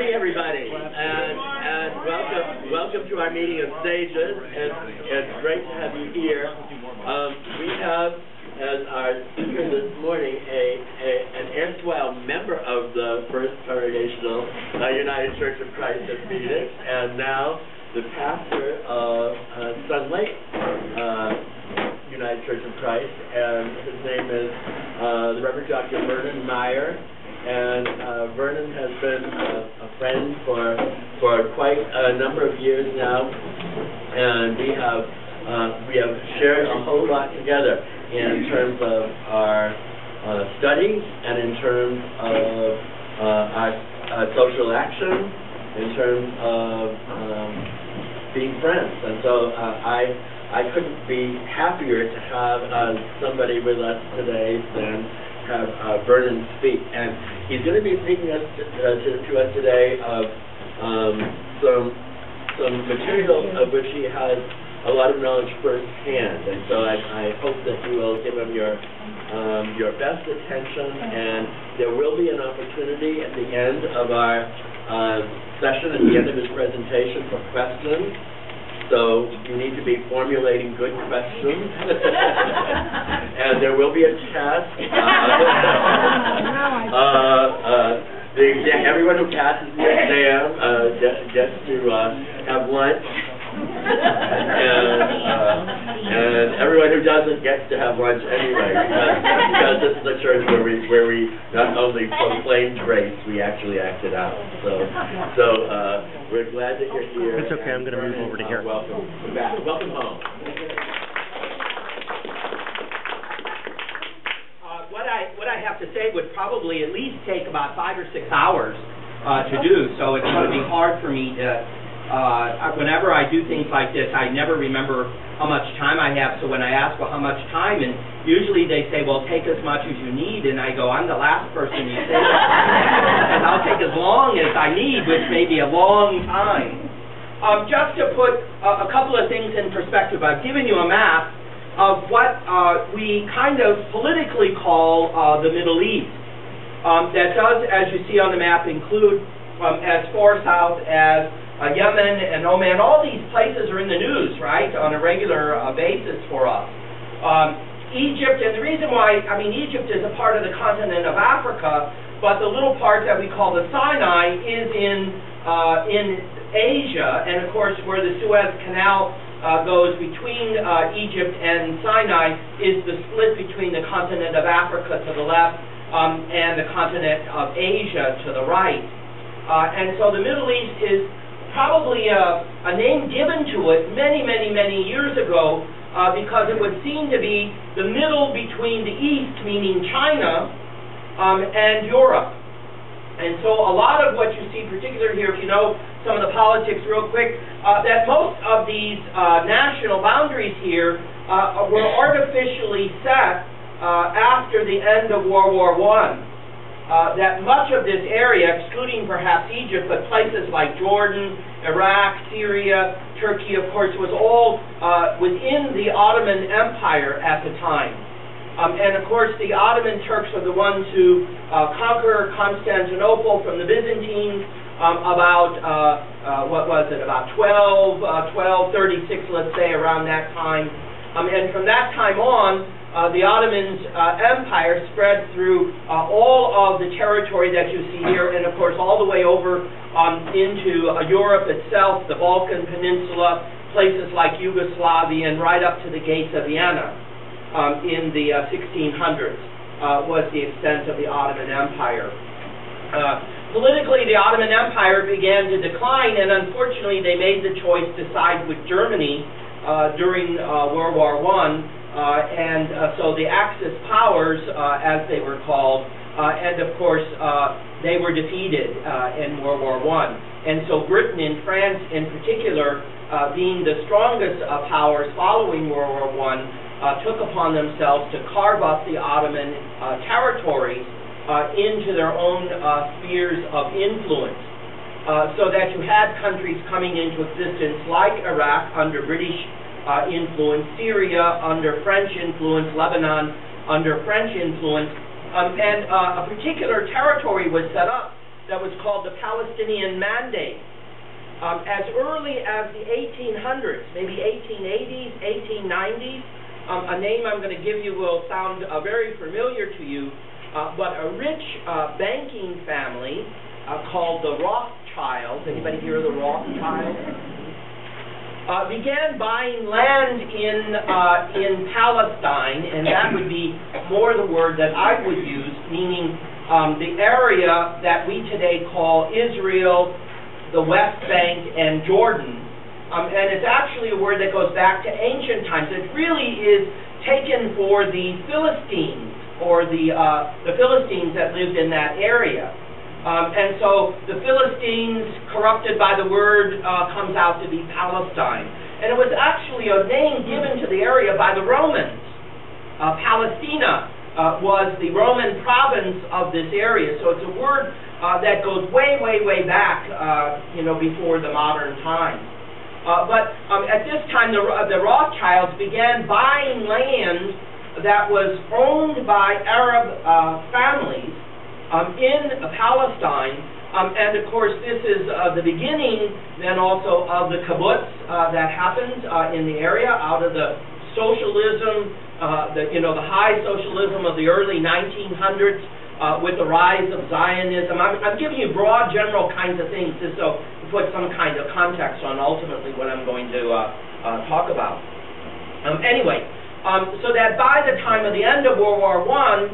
morning, everybody, and welcome to our meeting of sages. It's great to have you here. We have as our speaker this morning an erstwhile member of the First Congregational United Church of Christ of Phoenix, and now the pastor of Sun Lake United Church of Christ, and his name is the Rev Dr. Vernon Meyer. And Vernon has been a friend for quite a number of years now, and we have shared a whole lot together in terms of our studies and in terms of our social action, in terms of being friends. And so I couldn't be happier to have somebody with us today than have Vernon speak, and he's going to be speaking to us today of some material of which he has a lot of knowledge firsthand, and so I hope that you will give him your best attention, and there will be an opportunity at the end of our session, at the end of his presentation, for questions. So you need to be formulating good questions, and there will be a test. Everyone who passes the exam gets to have lunch, and everyone who doesn't gets to have lunch anyway, because this is a church where we not only proclaimed grace, we actually act it out. So we're glad that you're here. It's okay. I'm going to move over to here. Welcome back. Welcome home. What I have to say would probably at least take about 5 or 6 hours to do. So it's going to be hard for me to. Whenever I do things like this, I never remember how much time I have. So when I ask, well, how much time, and usually they say, well, take as much as you need, and I go, I'm the last person you say that, and I'll take as long as I need, which may be a long time. Just to put a couple of things in perspective, I've given you a map of what we kind of politically call the Middle East. That does, as you see on the map, include as far south as Yemen and Oman. All these places are in the news, right, on a regular basis for us. Egypt, and the reason why, Egypt is a part of the continent of Africa, but the little part that we call the Sinai is in Asia, and of course where the Suez Canal goes between Egypt and Sinai is the split between the continent of Africa to the left and the continent of Asia to the right. And so the Middle East is probably a name given to it many years ago because it would seem to be the middle between the East, meaning China, and Europe. And so a lot of what you see, particularly here, if you know some of the politics real quick, that most of these national boundaries here were artificially set after the end of World War I. That much of this area, excluding perhaps Egypt, but places like Jordan, Iraq, Syria, Turkey, of course, was all within the Ottoman Empire at the time. And of course, the Ottoman Turks are the ones who conquer Constantinople from the Byzantines about, about 1236, let's say, around that time. And from that time on, the Ottoman Empire spread through all of the territory that you see here, and of course all the way over into Europe itself, the Balkan Peninsula, places like Yugoslavia, and right up to the gates of Vienna in the 1600s was the extent of the Ottoman Empire. Politically, the Ottoman Empire began to decline, and unfortunately they made the choice to side with Germany during World War I. So the Axis powers, as they were called, and of course they were defeated in World War I. And so Britain and France in particular, being the strongest powers following World War I, took upon themselves to carve up the Ottoman territories into their own spheres of influence. So that you had countries coming into existence like Iraq under British influence, Syria under French influence, Lebanon under French influence, and a particular territory was set up that was called the Palestinian Mandate. As early as the 1800s, maybe 1880s, 1890s, a name I'm going to give you will sound very familiar to you, but a rich banking family called the Rothschilds, anybody hear of the Rothschilds? Began buying land in Palestine, and that would be more the word that I would use, meaning the area that we today call Israel, the West Bank, and Jordan. And it's actually a word that goes back to ancient times. It really is taken for the Philistines, or the Philistines that lived in that area. And so the Philistines, corrupted by the word, comes out to be Palestine. And it was actually a name given to the area by the Romans. Palestina was the Roman province of this area. So it's a word that goes way, way, way back, before the modern times. But at this time, the Rothschilds began buying land that was owned by Arab families in Palestine. And of course, this is the beginning then also of the kibbutz that happened in the area out of the socialism, the high socialism of the early 1900s. With the rise of Zionism. I'm giving you broad, general kinds of things just so to put some kind of context on ultimately what I'm going to talk about. So that by the time of the end of World War I,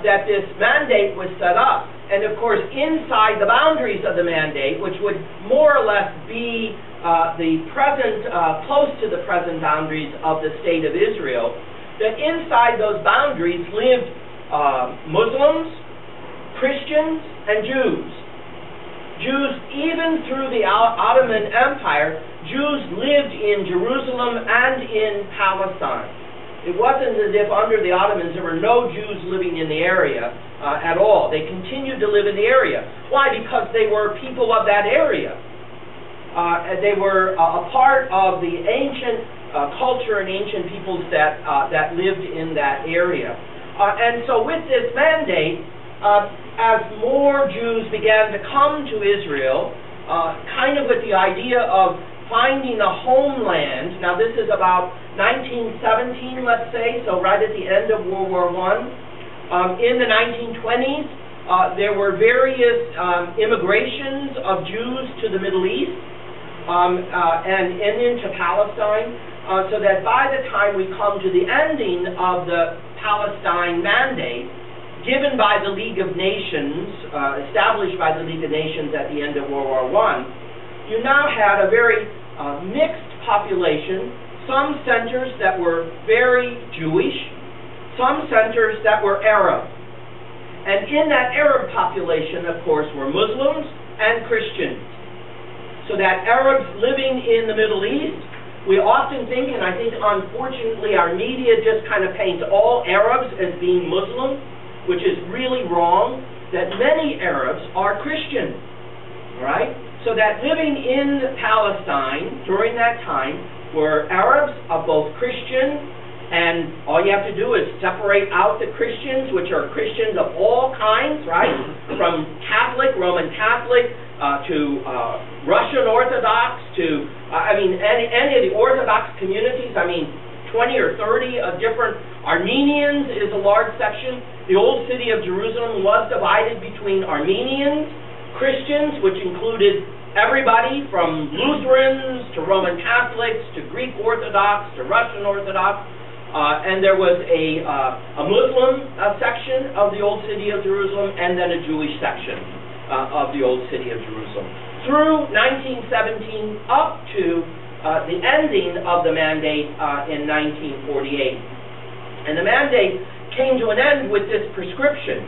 that this mandate was set up, and of course inside the boundaries of the mandate, which would more or less be the present, close to the present boundaries of the state of Israel, that inside those boundaries lived Muslims, Christians, and Jews. Jews, even through the Ottoman Empire, Jews lived in Jerusalem and in Palestine. It wasn't as if under the Ottomans there were no Jews living in the area at all. They continued to live in the area. Why? Because they were people of that area. They were a part of the ancient culture and ancient peoples that lived in that area. And so with this mandate, as more Jews began to come to Israel, kind of with the idea of finding a homeland, now this is about 1917, let's say, so right at the end of World War I. In the 1920s, there were various immigrations of Jews to the Middle East and into Palestine, so that by the time we come to the ending of the Palestine Mandate, given by the League of Nations, established by the League of Nations at the end of World War I, you now had a very mixed population, some centers that were very Jewish, some centers that were Arab. And in that Arab population, of course, were Muslims and Christians. So that Arabs living in the Middle East, we often think, and I think unfortunately our media just kind of paints all Arabs as being Muslim, which is really wrong, that many Arabs are Christian, right? So that living in Palestine during that time were Arabs of both Christian, and all you have to do is separate out the Christians, which are Christians of all kinds, right? From Catholic, Roman Catholic, to Russian Orthodox, to, any of the Orthodox communities, 20 or 30 of different, Armenians is a large section. The old city of Jerusalem was divided between Armenians, Christians, which included everybody from Lutherans to Roman Catholics to Greek Orthodox to Russian Orthodox, and there was a Muslim section of the old city of Jerusalem, and then a Jewish section of the old city of Jerusalem. Through 1917 up to the ending of the mandate in 1948. And the mandate came to an end with this prescription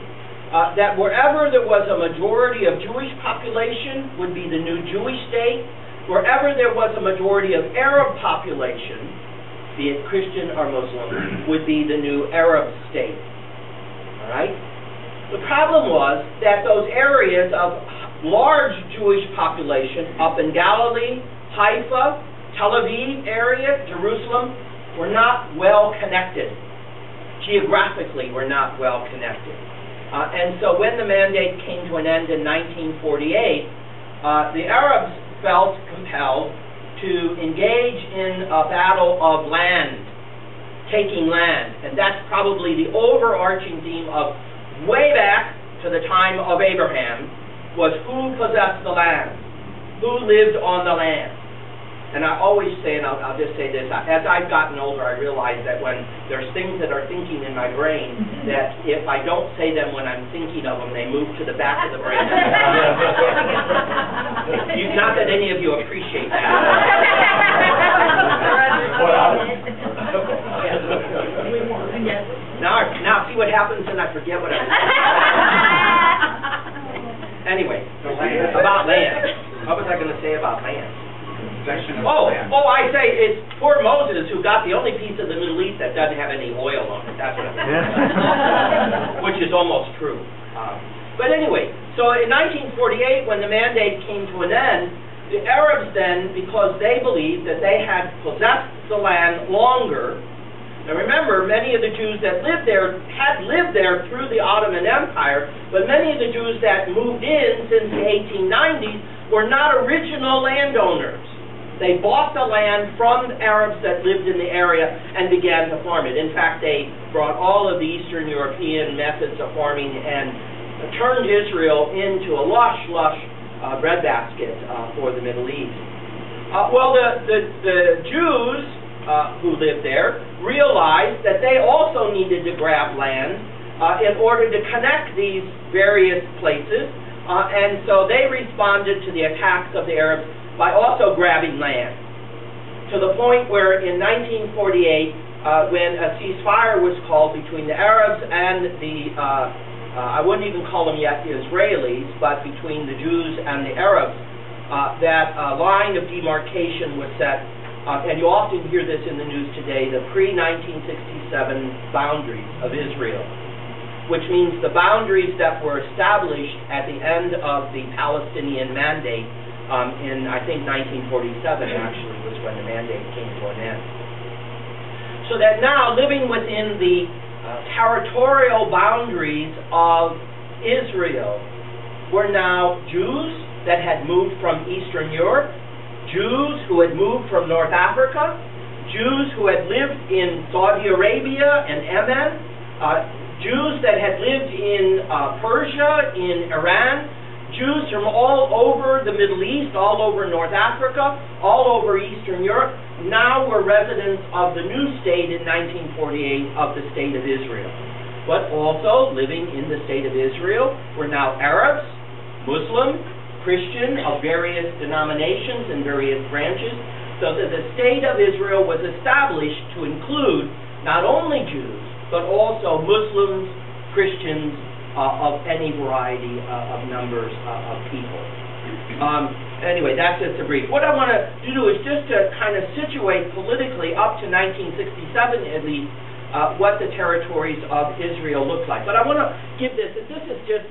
that wherever there was a majority of Jewish population would be the new Jewish state, wherever there was a majority of Arab population, be it Christian or Muslim, would be the new Arab state. All right? The problem was that those areas of large Jewish population up in Galilee, Haifa, Tel Aviv area, Jerusalem, were not well connected. Geographically, were not well connected. And so when the mandate came to an end in 1948, the Arabs felt compelled to engage in a battle of land, taking land. And that's probably the overarching theme of way back to the time of Abraham, was who possessed the land, who lived on the land. And I always say, and I'll just say this, as I've gotten older, I realize that when there's things that are thinking in my brain, that if I don't say them when I'm thinking of them, they move to the back of the brain. Not that any of you appreciate that. Now see what happens and I forget what I was saying. Anyway, about land. What was I going to say about land? I say it's poor Moses who got the only piece of the Middle East that doesn't have any oil on it. That's what I'm saying. Which is almost true. But anyway, so in 1948, when the mandate came to an end, the Arabs then, because they believed that they had possessed the land longer. Now remember, many of the Jews that lived there had lived there through the Ottoman Empire, but many of the Jews that moved in since the 1890s were not original landowners. They bought the land from Arabs that lived in the area and began to farm it. In fact, they brought all of the Eastern European methods of farming and turned Israel into a lush breadbasket for the Middle East. The Jews who lived there realized that they also needed to grab land in order to connect these various places, and so they responded to the attacks of the Arabs by also grabbing land, to the point where in 1948, when a ceasefire was called between the Arabs and the, I wouldn't even call them yet the Israelis, but between the Jews and the Arabs, that line of demarcation was set, and you often hear this in the news today, the pre-1967 boundaries of Israel, which means the boundaries that were established at the end of the Palestinian Mandate in, I think, 1947 actually was when the mandate came to an end. So that now, living within the territorial boundaries of Israel were now Jews that had moved from Eastern Europe, Jews who had moved from North Africa, Jews who had lived in Saudi Arabia and Yemen, Jews that had lived in Persia, in Iran, Jews from all over the Middle East, all over North Africa, all over Eastern Europe, now were residents of the new state in 1948 of the State of Israel. But also, living in the State of Israel were now Arabs, Muslim, Christian of various denominations and various branches, so that the State of Israel was established to include not only Jews, but also Muslims, Christians, of any variety of numbers of people. Anyway, that's just a brief. What I want to do is just to kind of situate politically up to 1967 at least what the territories of Israel looked like. But I want to give this, and this is just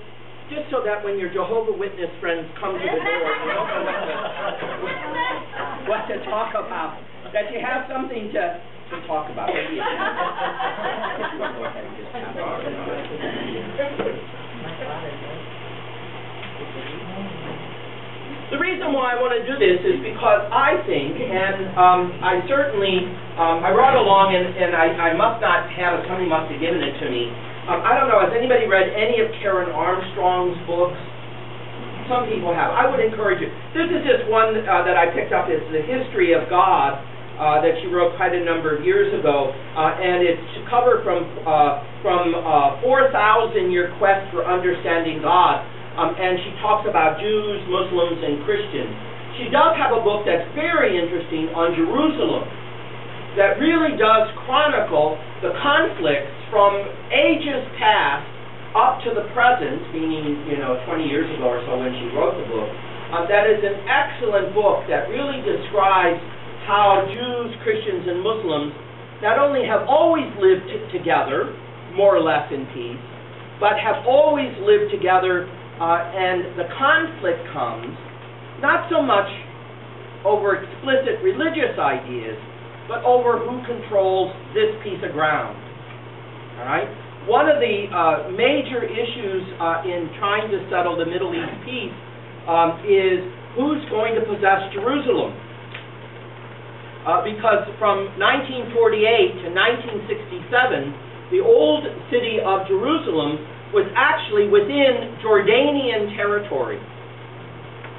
so that when your Jehovah's Witness friends come to the door, you know what to talk about, that you have something to talk about. The reason why I want to do this is because I think, and I certainly, I brought along, and I must not have it, somebody must have given it to me. I don't know, has anybody read any of Karen Armstrong's books? Some people have. I would encourage you. This is just one that I picked up. It's The History of God, that she wrote quite a number of years ago, and it's covered from 4,000-year quest for understanding God, and she talks about Jews, Muslims, and Christians. She does have a book that's very interesting on Jerusalem that really does chronicle the conflicts from ages past up to the present, meaning 20 years ago or so when she wrote the book. That is an excellent book that really describes how Jews, Christians, and Muslims not only have always lived together, more or less in peace, but have always lived together, and the conflict comes not so much over explicit religious ideas, but over who controls this piece of ground. All right? one of the major issues in trying to settle the Middle East peace is who's going to possess Jerusalem. Because from 1948 to 1967, the old city of Jerusalem was actually within Jordanian territory.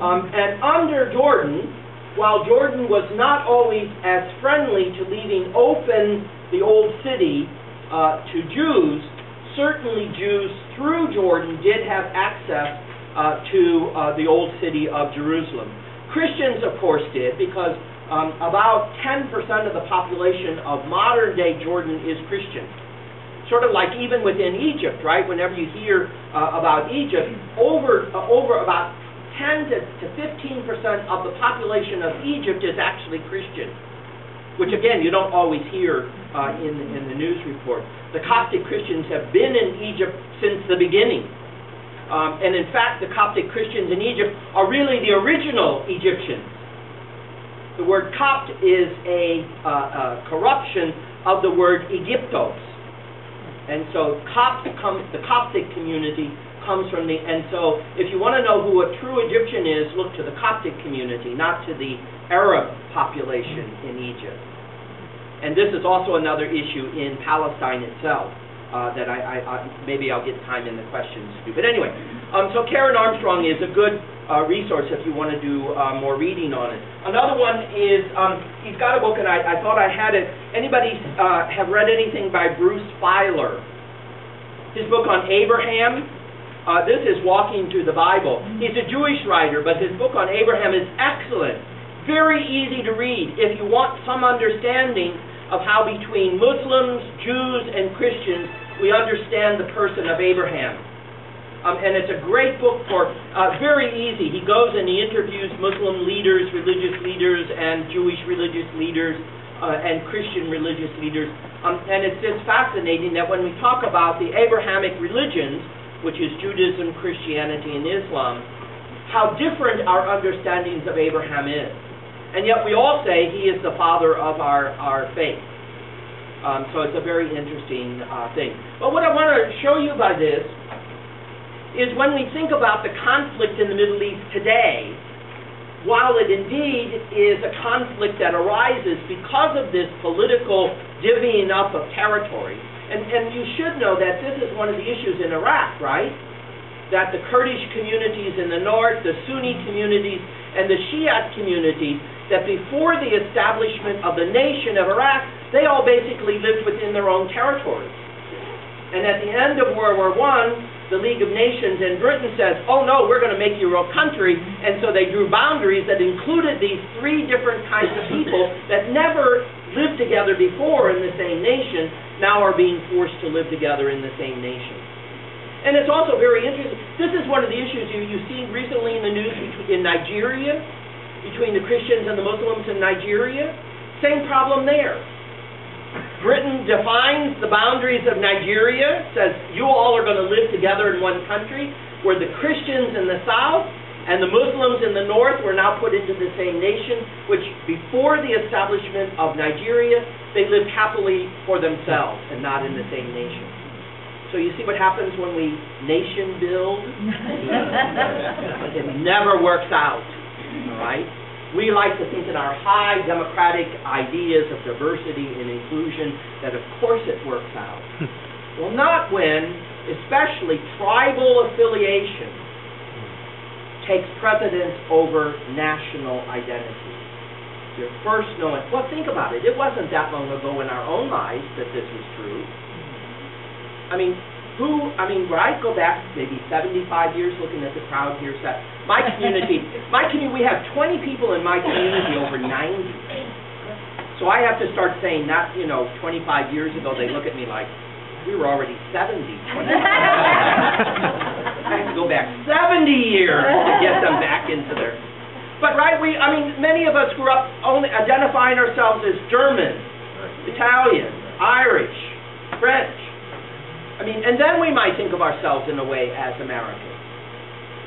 And under Jordan, while Jordan was not always as friendly to leaving open the old city to Jews, certainly Jews through Jordan did have access to the old city of Jerusalem. Christians, of course, did, because about 10% of the population of modern-day Jordan is Christian. Sort of like even within Egypt, right? Whenever you hear about Egypt, over about 10 to 15% of the population of Egypt is actually Christian, which again you don't always hear in the news report. The Coptic Christians have been in Egypt since the beginning, and in fact the Coptic Christians in Egypt are really the original Egyptians. The word Copt is a corruption of the word Egyptos. And so the Coptic community comes from and so if you want to know who a true Egyptian is, look to the Coptic community, not to the Arab population in Egypt. And this is also another issue in Palestine itself that maybe I'll get time in the questions to do. But anyway, so Karen Armstrong is a good resource if you want to do more reading on it. Another one is, he's got a book, and I thought I had it. Anybody have read anything by Bruce Feiler? His book on Abraham. This is Walking Through the Bible. He's a Jewish writer, but his book on Abraham is excellent. Very easy to read if you want some understanding of how between Muslims, Jews, and Christians we understand the person of Abraham. And it's a great book for, very easy. He goes and he interviews Muslim leaders, religious leaders, and Jewish religious leaders, and Christian religious leaders. And it's just fascinating that when we talk about the Abrahamic religions, which is Judaism, Christianity, and Islam, how different our understandings of Abraham is. And yet we all say he is the father of our faith. So it's a very interesting thing. But what I want to show you by this is when we think about the conflict in the Middle East today, while it indeed is a conflict that arises because of this political divvying up of territory, and you should know that this is one of the issues in Iraq, right? That the Kurdish communities in the north, the Sunni communities, and the Shiite communities, that before the establishment of the nation of Iraq, they all basically lived within their own territories. And at the end of World War I, the League of Nations and Britain says, oh no, we're going to make you a country, and so they drew boundaries that included these three different kinds of people that never lived together before in the same nation, now are being forced to live together in the same nation. And it's also very interesting. This is one of the issues you've seen recently in the news in Nigeria, between the Christians and the Muslims in Nigeria. Same problem there. Britain defines the boundaries of Nigeria, says you all are going to live together in one country, where the Christians in the south and the Muslims in the north were now put into the same nation, which before the establishment of Nigeria, they lived happily for themselves and not in the same nation. So you see what happens when we nation build? It never works out, all right? We like to think in our high democratic ideas of diversity and inclusion that of course it works out. Well, not when, especially tribal affiliation, takes precedence over national identity. You're first knowing, well, think about it. It wasn't that long ago in our own lives that this was true. I mean, where I go back maybe 75 years looking at the crowd here, my community, we have 20 people in my community over 90. So I have to start saying, not, 25 years ago, they look at me like, we were already 70. I have to go back 70 years to get them back into their... But many of us grew up only identifying ourselves as German, Italian, Irish, French. And then we might think of ourselves in a way as Americans.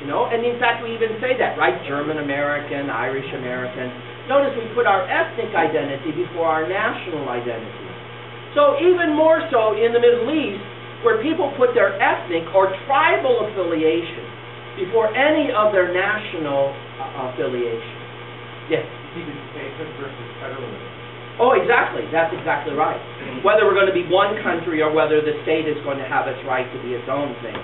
And in fact we even say that, right? German American, Irish American. Notice we put our ethnic identity before our national identity. So even more so in the Middle East, where people put their ethnic or tribal affiliation before any of their national affiliation. Yes? Versus federalism. Oh, exactly. That's exactly right. Whether we're going to be one country or whether the state is going to have its right to be its own thing,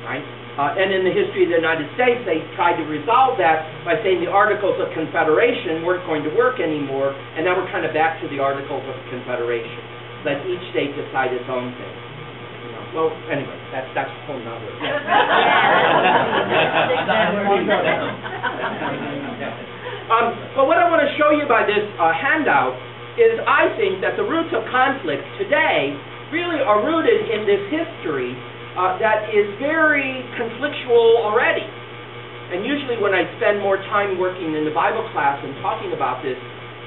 right? And in the history of the United States, they tried to resolve that by saying the Articles of Confederation weren't going to work anymore, and now we're kind of back to the Articles of Confederation. Let each state decide its own thing. You know, well, anyway, that's a whole nother. But what I want to show you by this handout is I think that the roots of conflict today really are rooted in this history that is very conflictual already. And usually when I spend more time working in the Bible class and talking about this,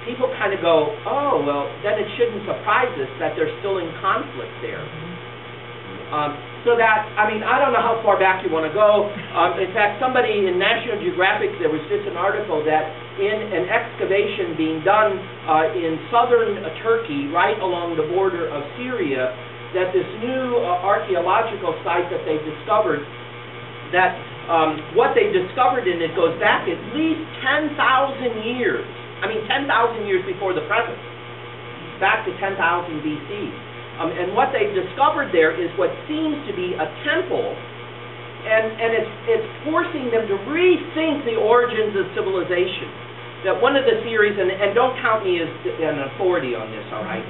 people kind of go, oh, well, then it shouldn't surprise us that they're still in conflict there. So that, I mean, I don't know how far back you want to go. In fact, somebody in National Geographic, there was just an article that in an excavation being done in southern Turkey, right along the border of Syria, that this new archaeological site that they've discovered, that what they discovered in it goes back at least 10,000 years. I mean, 10,000 years before the present, back to 10,000 BC. And what they've discovered there is what seems to be a temple, and it's forcing them to rethink the origins of civilization. That one of the theories, and don't count me as an authority on this, all right,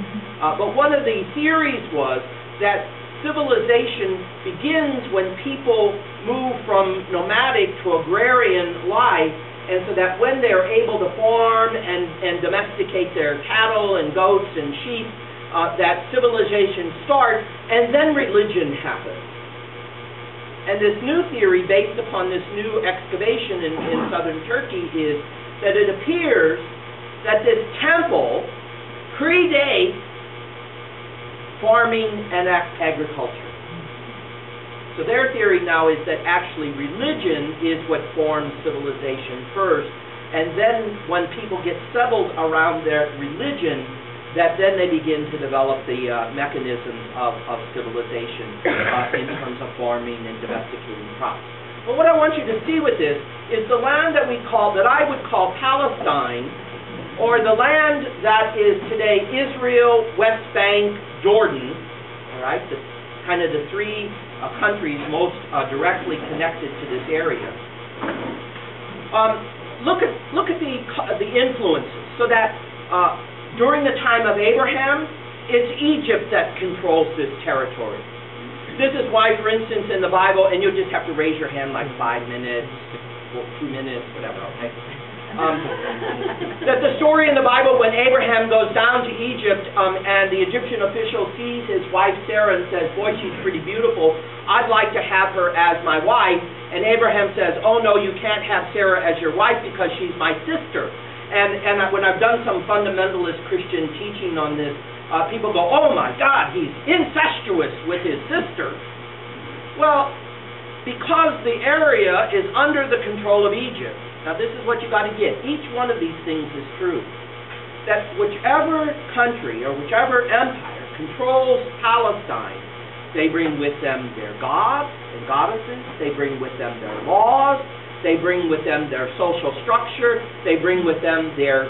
but one of the theories was that civilization begins when people move from nomadic to agrarian life, and so that when they are able to farm and domesticate their cattle and goats and sheep, that civilization starts, and then religion happens. And this new theory, based upon this new excavation in southern Turkey, is that it appears that this temple predates farming and agriculture. So their theory now is that actually religion is what forms civilization first, and then when people get settled around their religion, that then they begin to develop the mechanisms of civilization in terms of farming and domesticating crops. But what I want you to see with this is the land that I would call Palestine, or the land that is today Israel, West Bank, Jordan, all right, kind of the three countries most directly connected to this area. Look at the influences, so that during the time of Abraham, it's Egypt that controls this territory. This is why, for instance, in the Bible, and you'll just have to raise your hand like 5 minutes, or 2 minutes, whatever, okay? That the story in the Bible when Abraham goes down to Egypt and the Egyptian official sees his wife Sarah and says, boy, she's pretty beautiful, I'd like to have her as my wife. And Abraham says, oh no, you can't have Sarah as your wife because she's my sister. And when I've done some fundamentalist Christian teaching on this, people go, oh my God, he's incestuous with his sister. Well, because the area is under the control of Egypt. Now this is what you got to get. Each one of these things is true. That whichever country or whichever empire controls Palestine, they bring with them their gods and goddesses, they bring with them their laws, they bring with them their social structure, they bring with them their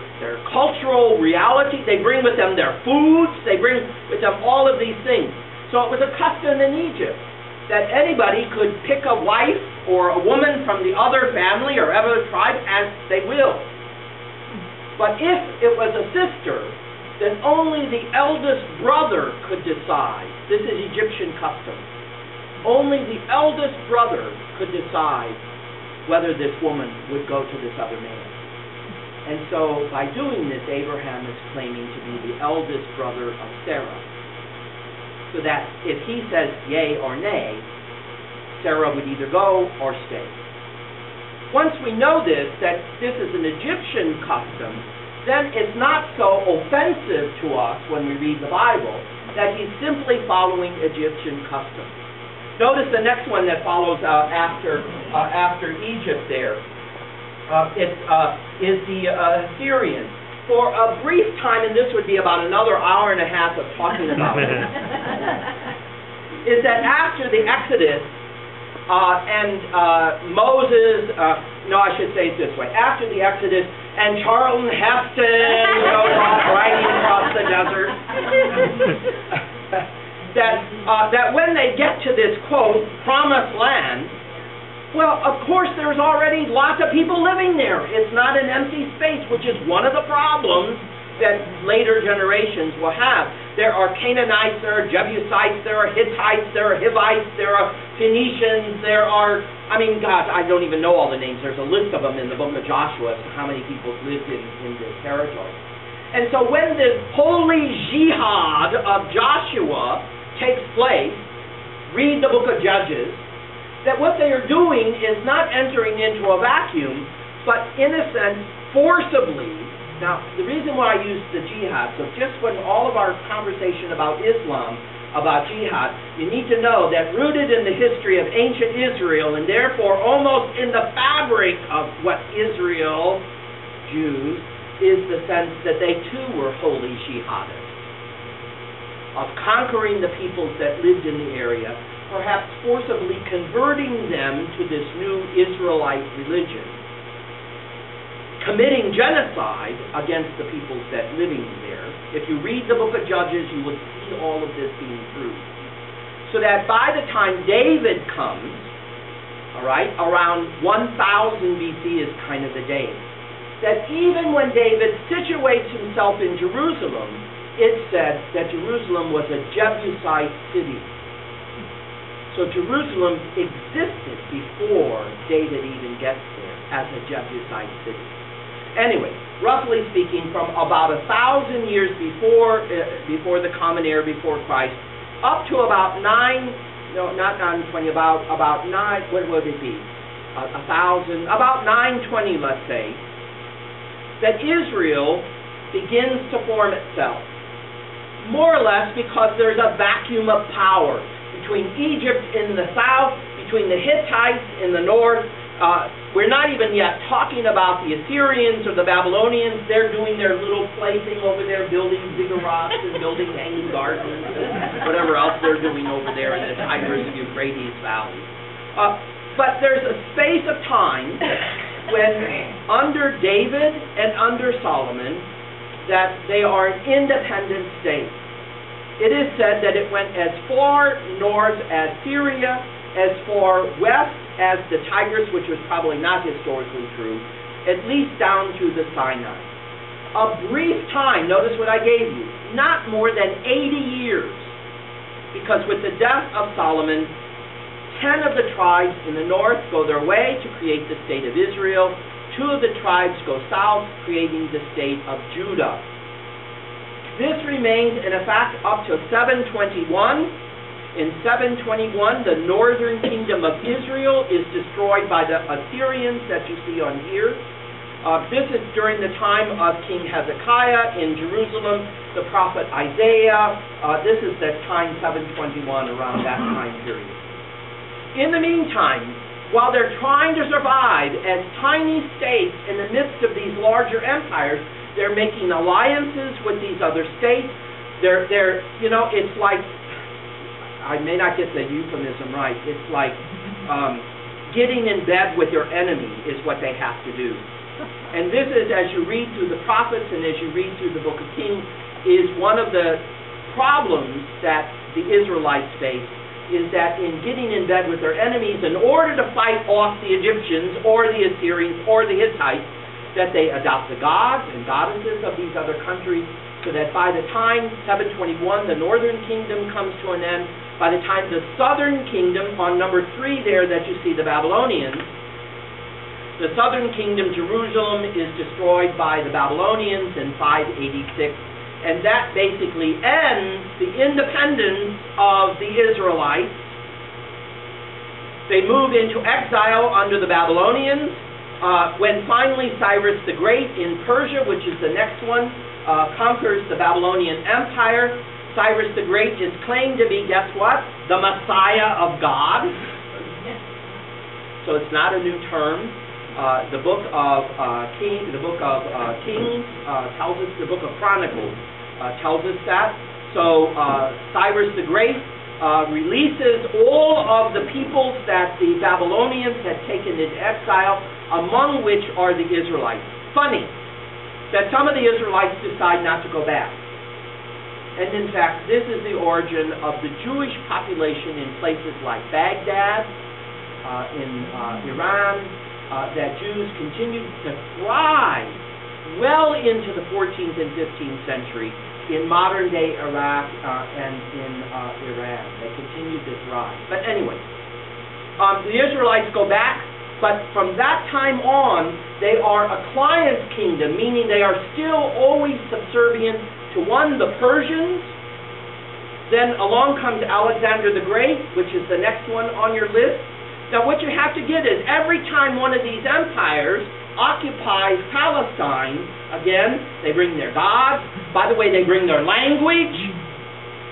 cultural reality, they bring with them their foods, they bring with them all of these things. So it was a custom in Egypt that anybody could pick a wife or a woman from the other family or other tribe as they will. But if it was a sister, then only the eldest brother could decide. This is Egyptian custom. Only the eldest brother could decide whether this woman would go to this other man. And so by doing this, Abraham is claiming to be the eldest brother of Sarah. So that if he says yea or nay, Sarah would either go or stay. Once we know this, that this is an Egyptian custom, then it's not so offensive to us when we read the Bible that he's simply following Egyptian custom. Notice the next one that follows after Egypt there. Is the Assyrian. For a brief time, and this would be about another hour and a half of talking about it, is that after the Exodus, Moses, no, I should say it this way. After the Exodus, and Charlton Heston goes off riding across the desert, that when they get to this, quote, promised land, well, of course, there's already lots of people living there. It's not an empty space, which is one of the problems that later generations will have. There are Canaanites, there are Jebusites, there are Hittites, there are Hivites, there are Phoenicians, there are, I mean, gosh, I don't even know all the names. There's a list of them in the book of Joshua as to how many people lived in this territory. And so when the holy jihad of Joshua takes place, read the book of Judges, that what they are doing is not entering into a vacuum, but in a sense, forcibly. Now, the reason why I use the jihad, so just when all of our conversation about Islam, about jihad, you need to know that rooted in the history of ancient Israel, and therefore almost in the fabric of what Israel, Jews, is the sense that they too were holy jihadists, of conquering the peoples that lived in the area, perhaps forcibly converting them to this new Israelite religion, committing genocide against the peoples that living there. If you read the book of Judges, you will see all of this being true. So that by the time David comes, all right, around 1000 BC is kind of the date, that even when David situates himself in Jerusalem, it said that Jerusalem was a Jebusite city. So Jerusalem existed before David even gets there as a Jebusite city. Anyway, roughly speaking, from about 1,000 years before the Common Era, before Christ, up to about about 920, what would it be? 1,000, about 920, let's say, that Israel begins to form itself, more or less because there's a vacuum of power between Egypt in the south, between the Hittites in the north. We're not even yet talking about the Assyrians or the Babylonians. They're doing their little plaything over there, building ziggurats and building hanging gardens and whatever else they're doing over there in the Tigris and Euphrates Valley. But there's a space of time when under David and under Solomon that they are an independent state. It is said that it went as far north as Syria, as far west as the Tigris, which was probably not historically true, at least down to the Sinai. A brief time, notice what I gave you, not more than 80 years, because with the death of Solomon, 10 of the tribes in the north go their way to create the state of Israel. 2 of the tribes go south, creating the state of Judah. This remains in effect up to 721. In 721, the northern kingdom of Israel is destroyed by the Assyrians that you see on here. This is during the time of King Hezekiah in Jerusalem, the prophet Isaiah. This is the time 721, around that time period. In the meantime, while they're trying to survive as tiny states in the midst of these larger empires, they're making alliances with these other states. They're it's like, I may not get the euphemism right, it's like getting in bed with your enemy is what they have to do. And this is, as you read through the prophets and as you read through the book of Kings, is one of the problems that the Israelites face, is that in getting in bed with their enemies, in order to fight off the Egyptians or the Assyrians or the Hittites, that they adopt the gods and goddesses of these other countries, so that by the time 721, the northern kingdom comes to an end. By the time the southern kingdom, on number 3 there that you see the Babylonians, the southern kingdom, Jerusalem, is destroyed by the Babylonians in 586. And that basically ends the independence of the Israelites. They move into exile under the Babylonians. When finally Cyrus the Great in Persia, which is the next one, conquers the Babylonian Empire, Cyrus the Great is claimed to be, guess what? The Messiah of God. So it's not a new term. The book of Kings tells us, the book of Chronicles tells us that. So Cyrus the Great releases all of the peoples that the Babylonians had taken into exile, among which are the Israelites. Funny that some of the Israelites decide not to go back. And in fact, this is the origin of the Jewish population in places like Baghdad, in Iran, that Jews continued to thrive well into the 14th and 15th century in modern-day Iraq and in Iran. They continued to thrive. But anyway, the Israelites go back, but from that time on, they are a client kingdom, meaning they are still always subservient to one, the Persians. Then along comes Alexander the Great, which is the next one on your list. Now what you have to get is every time one of these empires occupies Palestine, again, they bring their gods. By the way, they bring their language,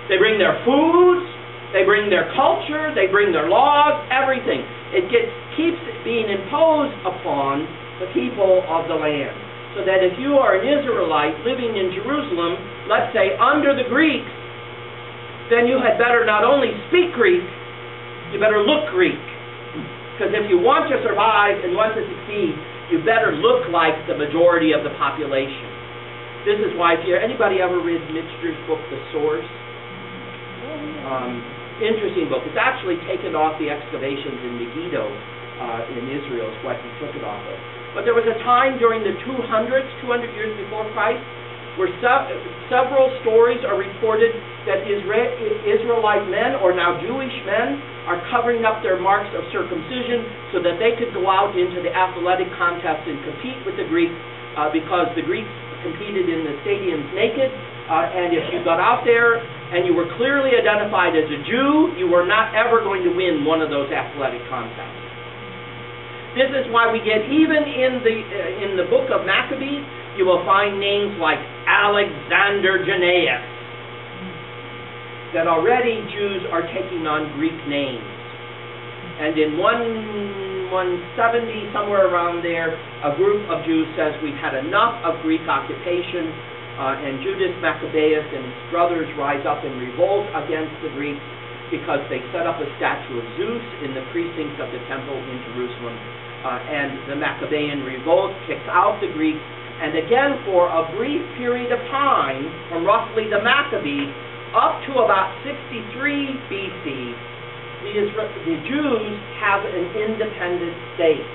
they bring their foods, they bring their culture, they bring their laws, everything. It keeps being imposed upon the people of the land. So that if you are an Israelite living in Jerusalem, let's say under the Greeks, then you had better not only speak Greek, you better look Greek. Because if you want to survive and want to succeed, you better look like the majority of the population. This is why, if anybody ever read Michener's book, The Source? Interesting book. It's actually taken off the excavations in Megiddo in Israel, is what he took it off of. But there was a time during the 200 years before Christ, where several stories are reported that Israelite men, or now Jewish men, are covering up their marks of circumcision so that they could go out into the athletic contest and compete with the Greeks, because the Greeks competed in the stadiums naked, and if you got out there and you were clearly identified as a Jew, you were not ever going to win one of those athletic contests. This is why we get, even in the book of Maccabees, you will find names like Alexander Jannaeus, that already Jews are taking on Greek names. And in 170, somewhere around there, a group of Jews says, we've had enough of Greek occupation, and Judas Maccabeus and his brothers rise up and revolt against the Greeks because they set up a statue of Zeus in the precincts of the temple in Jerusalem. And the Maccabean revolt kicks out the Greeks, and again for a brief period of time, from roughly the Maccabees up to about 63 BC, the Jews have an independent state.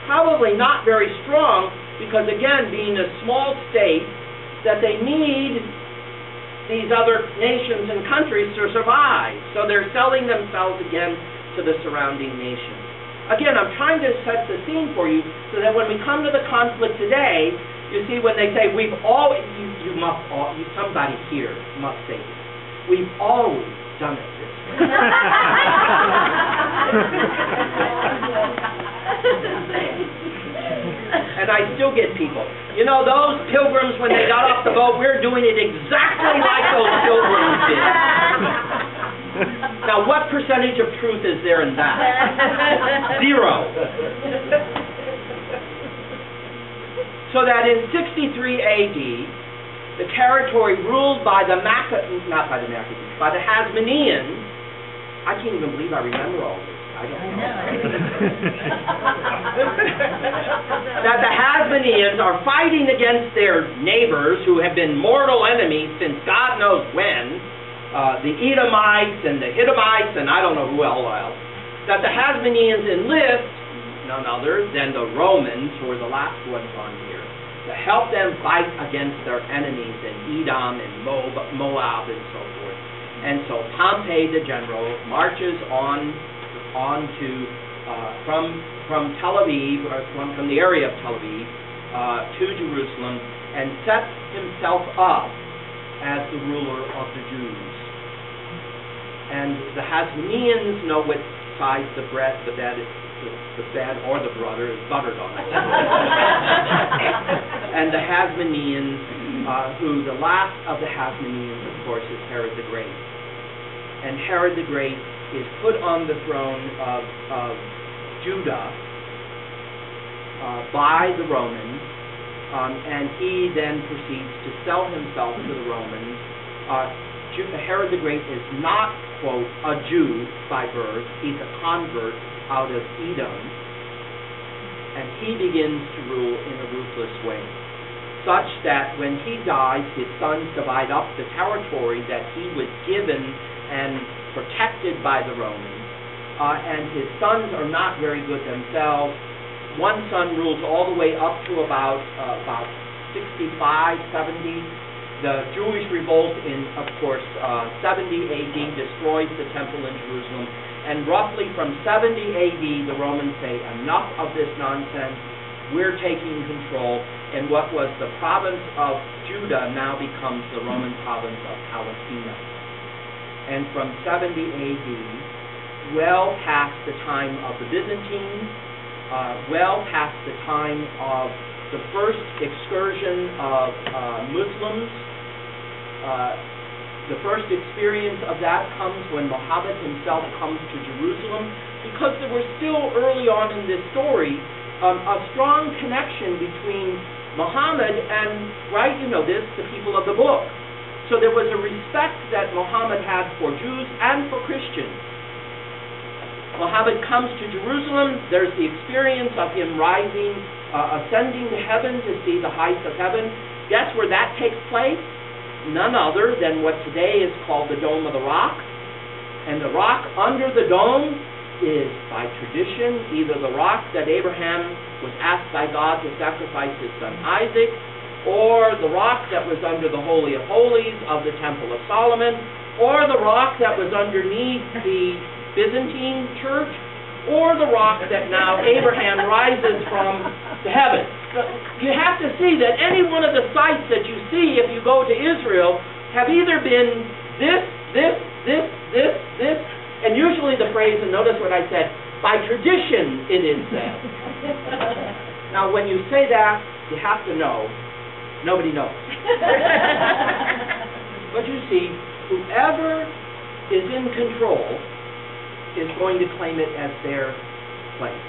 Probably not very strong, because again, being a small state, that they need these other nations and countries to survive. So they're selling themselves again to the surrounding nations. Again, I'm trying to set the scene for you so that when we come to the conflict today, you see when they say we've always, somebody here must say this, we've always done it this way. And I still get people, you know, those pilgrims, when they got off the boat, we're doing it exactly like those pilgrims did. Now, what percentage of truth is there in that? 0. So that in 63 AD, the territory ruled by the by the Hasmoneans, I can't even believe I remember all this. I don't know. That the Hasmoneans are fighting against their neighbors who have been mortal enemies since God knows when, the Edomites and the Hittites and I don't know who else, that the Hasmoneans enlist none other than the Romans, who are the last ones on here, to help them fight against their enemies in Edom and Moab and so forth. And so Pompey the general marches on to from Tel Aviv, or from the area of Tel Aviv, to Jerusalem, and sets himself up as the ruler of the Jews. And the Hasmoneans know what size the bed or the butter is buttered on it. And the Hasmoneans, who the last of the Hasmoneans, of course, is Herod the Great. And Herod the Great is put on the throne of Judah by the Romans, and he then proceeds to sell himself to the Romans Herod the Great is not, quote, a Jew by birth. He's a convert out of Edom. And he begins to rule in a ruthless way, such that when he dies, his sons divide up the territory that he was given and protected by the Romans. And his sons are not very good themselves. One son rules all the way up to about 65, 70. The Jewish revolt in, of course, 70 A.D. destroys the temple in Jerusalem. And roughly from 70 A.D., the Romans say, enough of this nonsense. We're taking control. And what was the province of Judah now becomes the Roman province of Palestina. And from 70 A.D., well past the time of the Byzantines, well past the time of the first excursion of Muslims. The first experience of that comes when Muhammad himself comes to Jerusalem, because there was still early on in this story a strong connection between Muhammad and, right, you know this, the people of the book. So there was a respect that Muhammad had for Jews and for Christians. Muhammad comes to Jerusalem. There's the experience of him rising, ascending to heaven to see the heights of heaven. Guess where that takes place? None other than what today is called the Dome of the Rock. And the rock under the dome is, by tradition, either the rock that Abraham was asked by God to sacrifice his son Isaac, or the rock that was under the Holy of Holies of the Temple of Solomon, or the rock that was underneath the Byzantine church, or the rock that now Abraham rises from to heaven. You have to see that any one of the sites that you see if you go to Israel have either been this, and usually the phrase, and notice what I said, by tradition it is said. Now when you say that, you have to know, nobody knows. But you see, whoever is in control is going to claim it as their place.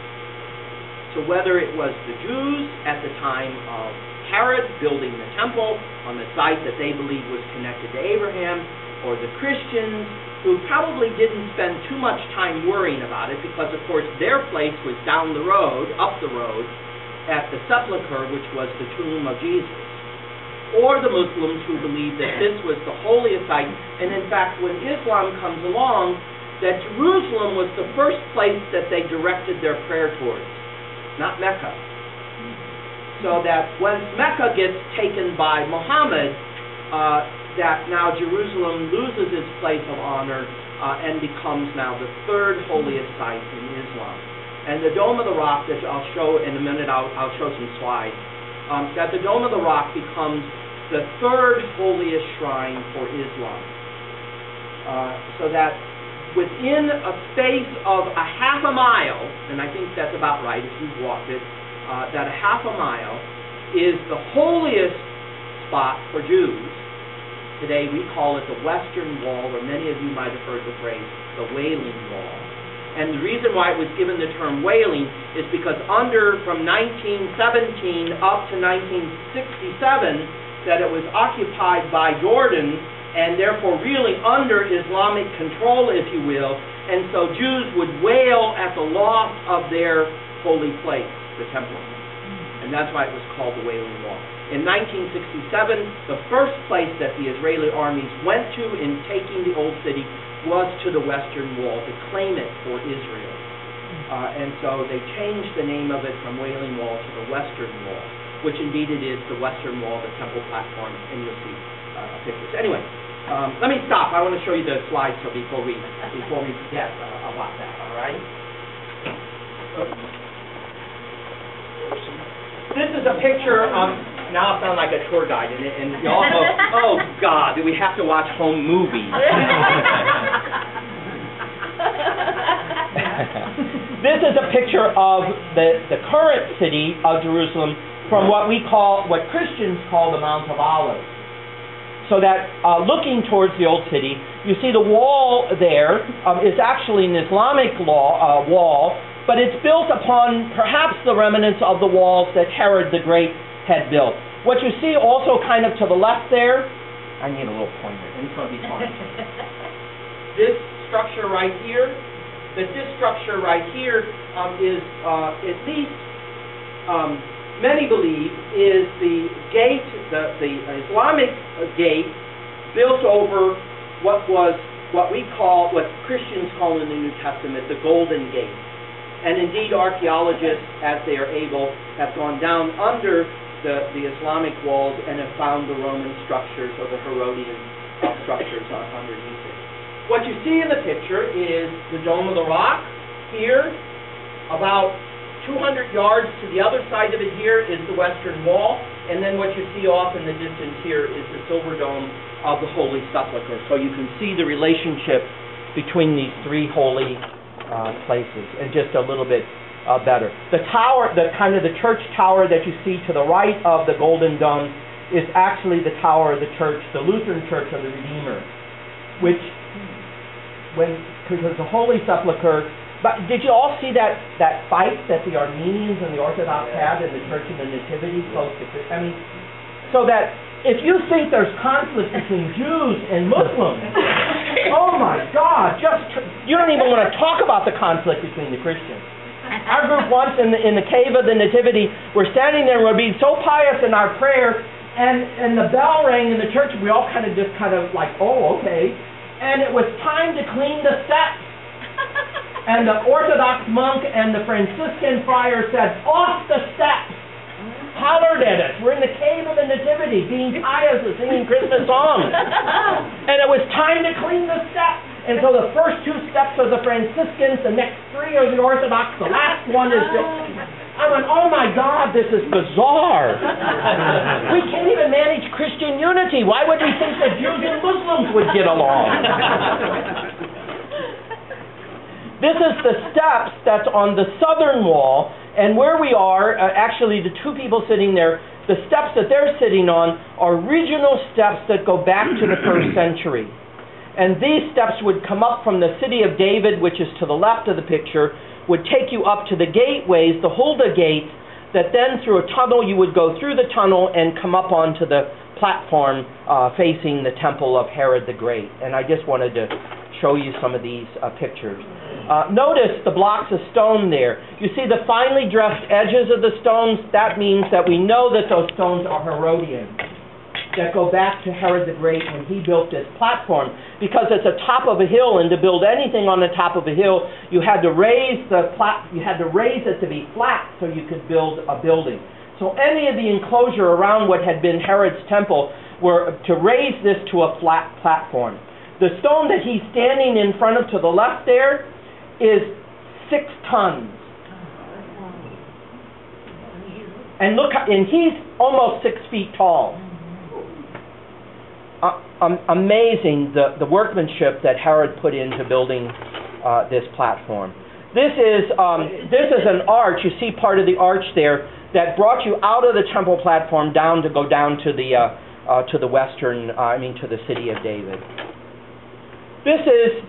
So whether it was the Jews at the time of Herod building the temple on the site that they believed was connected to Abraham, or the Christians who probably didn't spend too much time worrying about it because, of course, their place was down the road, up the road, at the Sepulcre, which was the tomb of Jesus. Or the Muslims who believed that this was the holiest site. And in fact, when Islam comes along, that Jerusalem was the first place that they directed their prayer towards, not Mecca. So that once Mecca gets taken by Muhammad, that now Jerusalem loses its place of honor and becomes now the third holiest site in Islam. And the Dome of the Rock, that I'll show in a minute, I'll show some slides, that the Dome of the Rock becomes the third holiest shrine for Islam. So that within a space of a half a mile, and I think that's about right if you've walked it, that a half a mile is the holiest spot for Jews. Today we call it the Western Wall, or many of you might have heard the phrase, the Wailing Wall. And the reason why it was given the term Wailing is because from 1917 up to 1967, that it was occupied by Jordan, and therefore really under Islamic control, if you will, and so Jews would wail at the loss of their holy place, the temple. And that's why it was called the Wailing Wall. In 1967, the first place that the Israeli armies went to in taking the Old City was to the Western Wall to claim it for Israel. And so they changed the name of it from Wailing Wall to the Western Wall, which indeed it is the Western Wall, the temple platform, and you'll see pictures. Anyway, let me stop. I want to show you the slides so before we forget about that, all right? This is a picture now I sound like a tour guide, and y'all go, oh God, do we have to watch home movies? This is a picture of the current city of Jerusalem from what Christians call the Mount of Olives. So that looking towards the old city, you see the wall there is actually an Islamic wall, but it's built upon perhaps the remnants of the walls that Herod the Great had built. What you see also kind of to the left there I need a little pointer. It's going to be fun. This structure right here, is at least many believe is the gate, the Islamic gate built over what Christians call in the New Testament the Golden Gate. And indeed, archaeologists, as they are able, have gone down under the Islamic walls and have found the Roman structures or the Herodian structures underneath it. What you see in the picture is the Dome of the Rock here. About 200 yards to the other side of it here is the Western Wall, and then what you see off in the distance here is the Silver Dome of the Holy Sepulchre. So you can see the relationship between these three holy places, and just a little bit better. The tower, the church tower that you see to the right of the Golden Dome is actually the tower of the church, the Lutheran Church of the Redeemer, which, because the Holy Sepulchre. But did you all see that fight that the Armenians and the Orthodox had in the Church of the Nativity close to? I mean, so that if you think there's conflict between Jews and Muslims, oh my God, you don't even want to talk about the conflict between the Christians. Our group once in the cave of the Nativity, we're standing there and we're being so pious in our prayer, and the bell rang in the church. We all kind of like, oh, okay. And it was time to clean the steps. And the Orthodox monk and the Franciscan friar said, off the steps, hollered at us. We're in the cave of the Nativity, being pious and singing Christmas songs. And it was time to clean the steps. And so the first two steps are the Franciscans, the next three are the Orthodox, the last one is the... I went, oh my God, this is bizarre. We can't even manage Christian unity. Why would we think that Jews and Muslims would get along? This is the steps that's on the southern wall, and where we are, actually the two people sitting there, the steps that they're sitting on are original steps that go back to the 1st century. And these steps would come up from the city of David, which is to the left of the picture, would take you up to the gateways, the Hulda Gate, that then through a tunnel you would go through the tunnel and come up onto the platform facing the temple of Herod the Great. And I just wanted to show you some of these pictures. Notice the blocks of stone there. You see the finely dressed edges of the stones? That means that we know that those stones are Herodian, that go back to Herod the Great when he built this platform, because it's a top of a hill, and to build anything on the top of a hill, you had to raise it to be flat so you could build a building. So any of the enclosure around what had been Herod's temple were to raise this to a flat platform. The stone that he's standing in front of to the left there is 6 tons. And look, and he's almost 6 feet tall. Amazing the workmanship that Herod put into building this platform. This is an arch. You see part of the arch there that brought you out of the temple platform to go down to the western, to the city of David. This is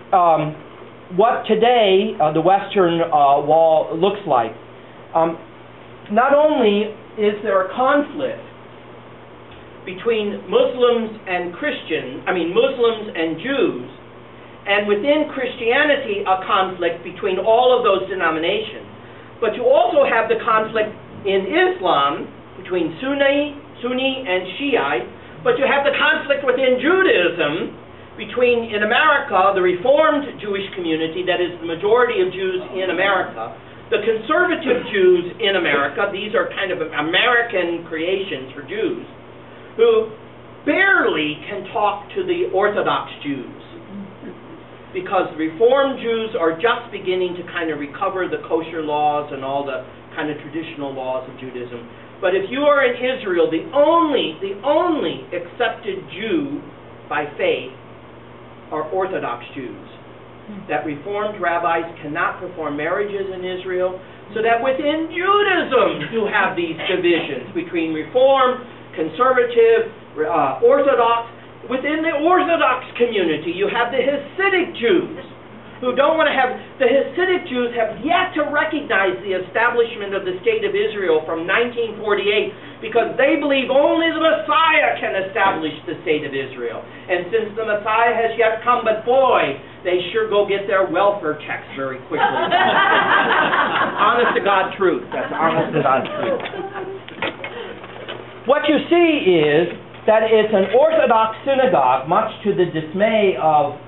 what today the western wall looks like. Not only is there a conflict between Muslims and Muslims and Jews, and within Christianity a conflict between all of those denominations, but you also have the conflict in Islam between Sunni and Shiite, but you have the conflict within Judaism between, in America, the Reformed Jewish community, that is the majority of Jews in America, the conservative Jews in America, these are kind of American creations for Jews, who barely can talk to the Orthodox Jews, because the Reformed Jews are just beginning to kind of recover the kosher laws and all the kind of traditional laws of Judaism. But if you are in Israel, the only accepted Jew by faith are Orthodox Jews. That Reformed rabbis cannot perform marriages in Israel, so that within Judaism you have these divisions between Reform, conservative, Orthodox. Within the Orthodox community, you have the Hasidic Jews, who don't want to have, the Hasidic Jews have yet to recognize the establishment of the State of Israel from 1948 because they believe only the Messiah can establish the State of Israel. And since the Messiah has yet come, but boy, they sure go get their welfare checks very quickly. Honest to God truth. That's honest to God truth. What you see is that it's an Orthodox synagogue, much to the dismay of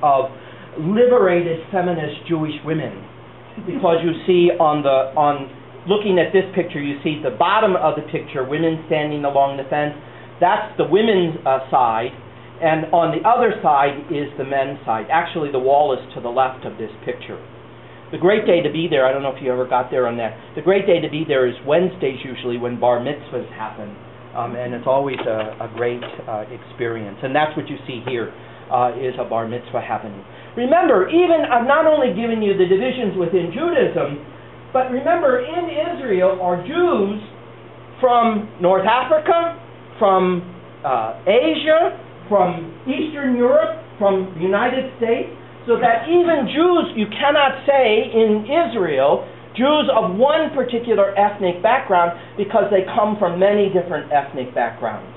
liberated feminist Jewish women, because you see looking at this picture, you see the bottom of the picture, women standing along the fence. That's the women's side, and on the other side is the men's side. Actually, the wall is to the left of this picture. The great day to be there, I don't know if you ever got there on that, the great day to be there is Wednesdays usually when bar mitzvahs happen. And it's always a great experience. And that's what you see here, is a bar mitzvah happening. Remember, even I've not only given you the divisions within Judaism, but remember, in Israel are Jews from North Africa, from Asia, from Eastern Europe, from the United States, so that even Jews, you cannot say in Israel, Jews of one particular ethnic background, because they come from many different ethnic backgrounds.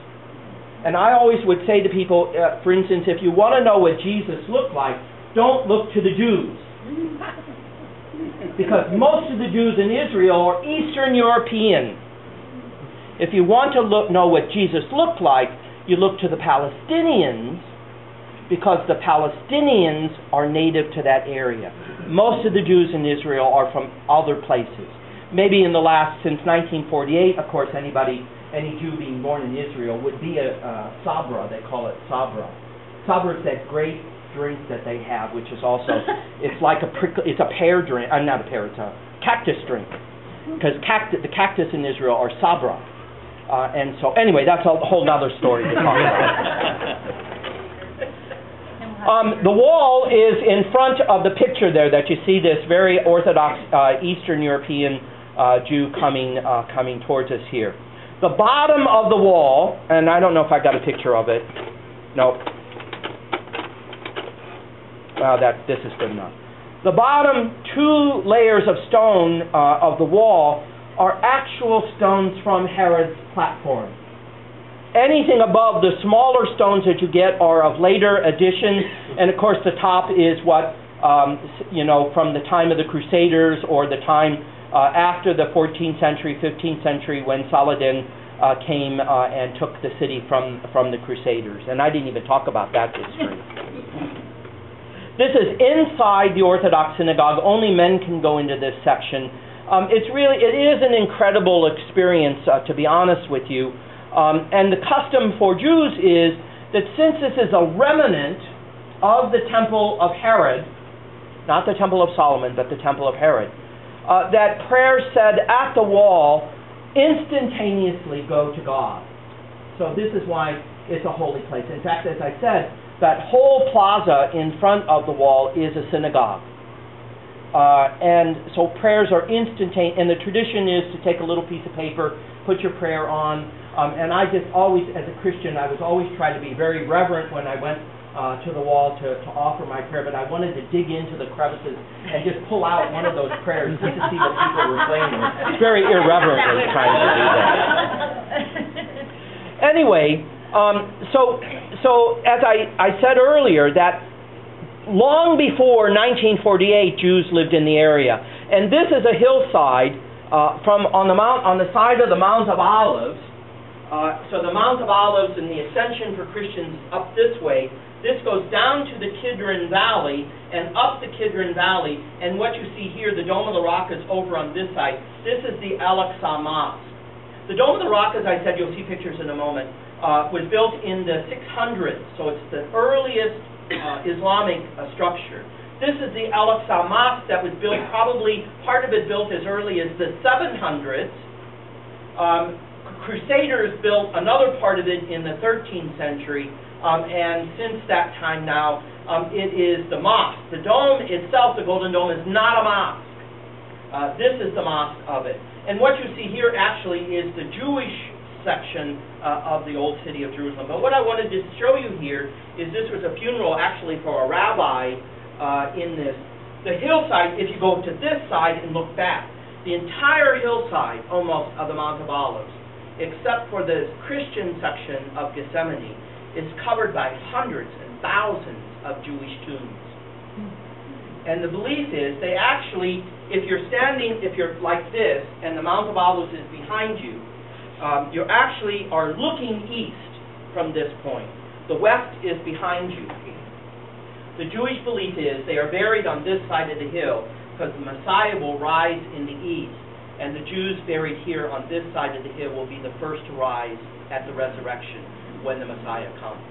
And I always would say to people, for instance, if you want to know what Jesus looked like, don't look to the Jews. Because most of the Jews in Israel are Eastern European. If you want to know what Jesus looked like, you look to the Palestinians, because the Palestinians are native to that area. Most of the Jews in Israel are from other places. Maybe since 1948, of course, any Jew being born in Israel would be a sabra. They call it sabra. Sabra is that great drink that they have, which is also, it's like it's a pear drink. Not a pear, it's a cactus drink. Because the cactus in Israel are sabra. And so, anyway, that's a whole other story to talk about. The wall is in front of the picture there that you see this very Orthodox Eastern European Jew coming towards us here. The bottom of the wall, and I don't know if I got a picture of it. No. Well, this is good enough. The bottom two layers of stone of the wall are actual stones from Herod's platform. Anything above the smaller stones that you get are of later additions, and of course the top is what, from the time of the Crusaders or the time after the 14th century, 15th century when Saladin came and took the city from the Crusaders. And I didn't even talk about that history. This is inside the Orthodox synagogue. Only men can go into this section. It is an incredible experience, to be honest with you. And the custom for Jews is that since this is a remnant of the temple of Herod, not the temple of Solomon, but the temple of Herod, that prayers said at the wall instantaneously go to God. So this is why it's a holy place. In fact, as I said, that whole plaza in front of the wall is a synagogue. And so prayers are instantaneous, and the tradition is to take a little piece of paper, put your prayer on, and I just always, as a Christian, I was always trying to be very reverent when I went to the wall to offer my prayer, but I wanted to dig into the crevices and just pull out one of those prayers just to see what people were praying with. Very irreverently trying to do that. Anyway, so as I said earlier, that long before 1948, Jews lived in the area, and this is a hillside on the side of the Mount of Olives. So the Mount of Olives and the ascension for Christians up this way. This goes down to the Kidron Valley and up the Kidron Valley, and what you see here, the Dome of the Rock, is over on this side. This is the Al-Aqsa Mosque. The Dome of the Rock, as I said, you'll see pictures in a moment, was built in the 600s, so it's the earliest Islamic structure. This is the Al-Aqsa Mosque that was built, probably part of it built as early as the 700s. Crusaders built another part of it in the 13th century, and since that time now, it is the mosque. The dome itself, the Golden Dome, is not a mosque. This is the mosque of it. And what you see here actually is the Jewish section of the old city of Jerusalem. But what I wanted to show you here is this was a funeral actually for a rabbi in this. the hillside, if you go to this side and look back, the entire hillside, almost, of the Mount of Olives, except for the Christian section of Gethsemane, is covered by hundreds and thousands of Jewish tombs. And the belief is they actually, if you're like this, and the Mount of Olives is behind you, you actually are looking east from this point. The west is behind you. The Jewish belief is they are buried on this side of the hill because the Messiah will rise in the east, and the Jews buried here on this side of the hill will be the first to rise at the resurrection when the Messiah comes.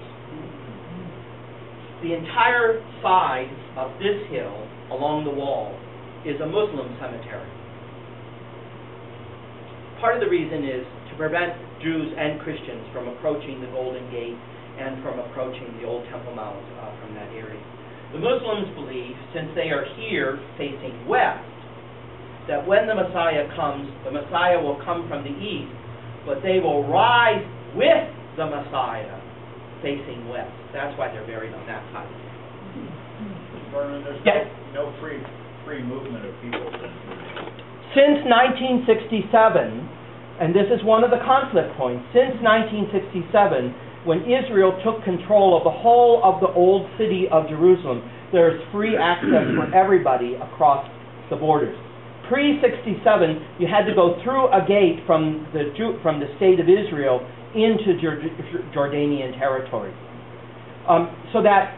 The entire side of this hill along the wall is a Muslim cemetery. Part of the reason is to prevent Jews and Christians from approaching the Golden Gate and from approaching the Old Temple Mount from that area. The Muslims believe, since they are here facing west, that when the Messiah comes, the Messiah will come from the east, but they will rise with the Messiah facing west. That's why they're buried on that side. Vernon, there's no free movement of people. Since 1967, and this is one of the conflict points, since 1967, when Israel took control of the whole of the old city of Jerusalem, there's free access for everybody across the borders. Pre-67, you had to go through a gate from the state of Israel into Jordanian territory. So that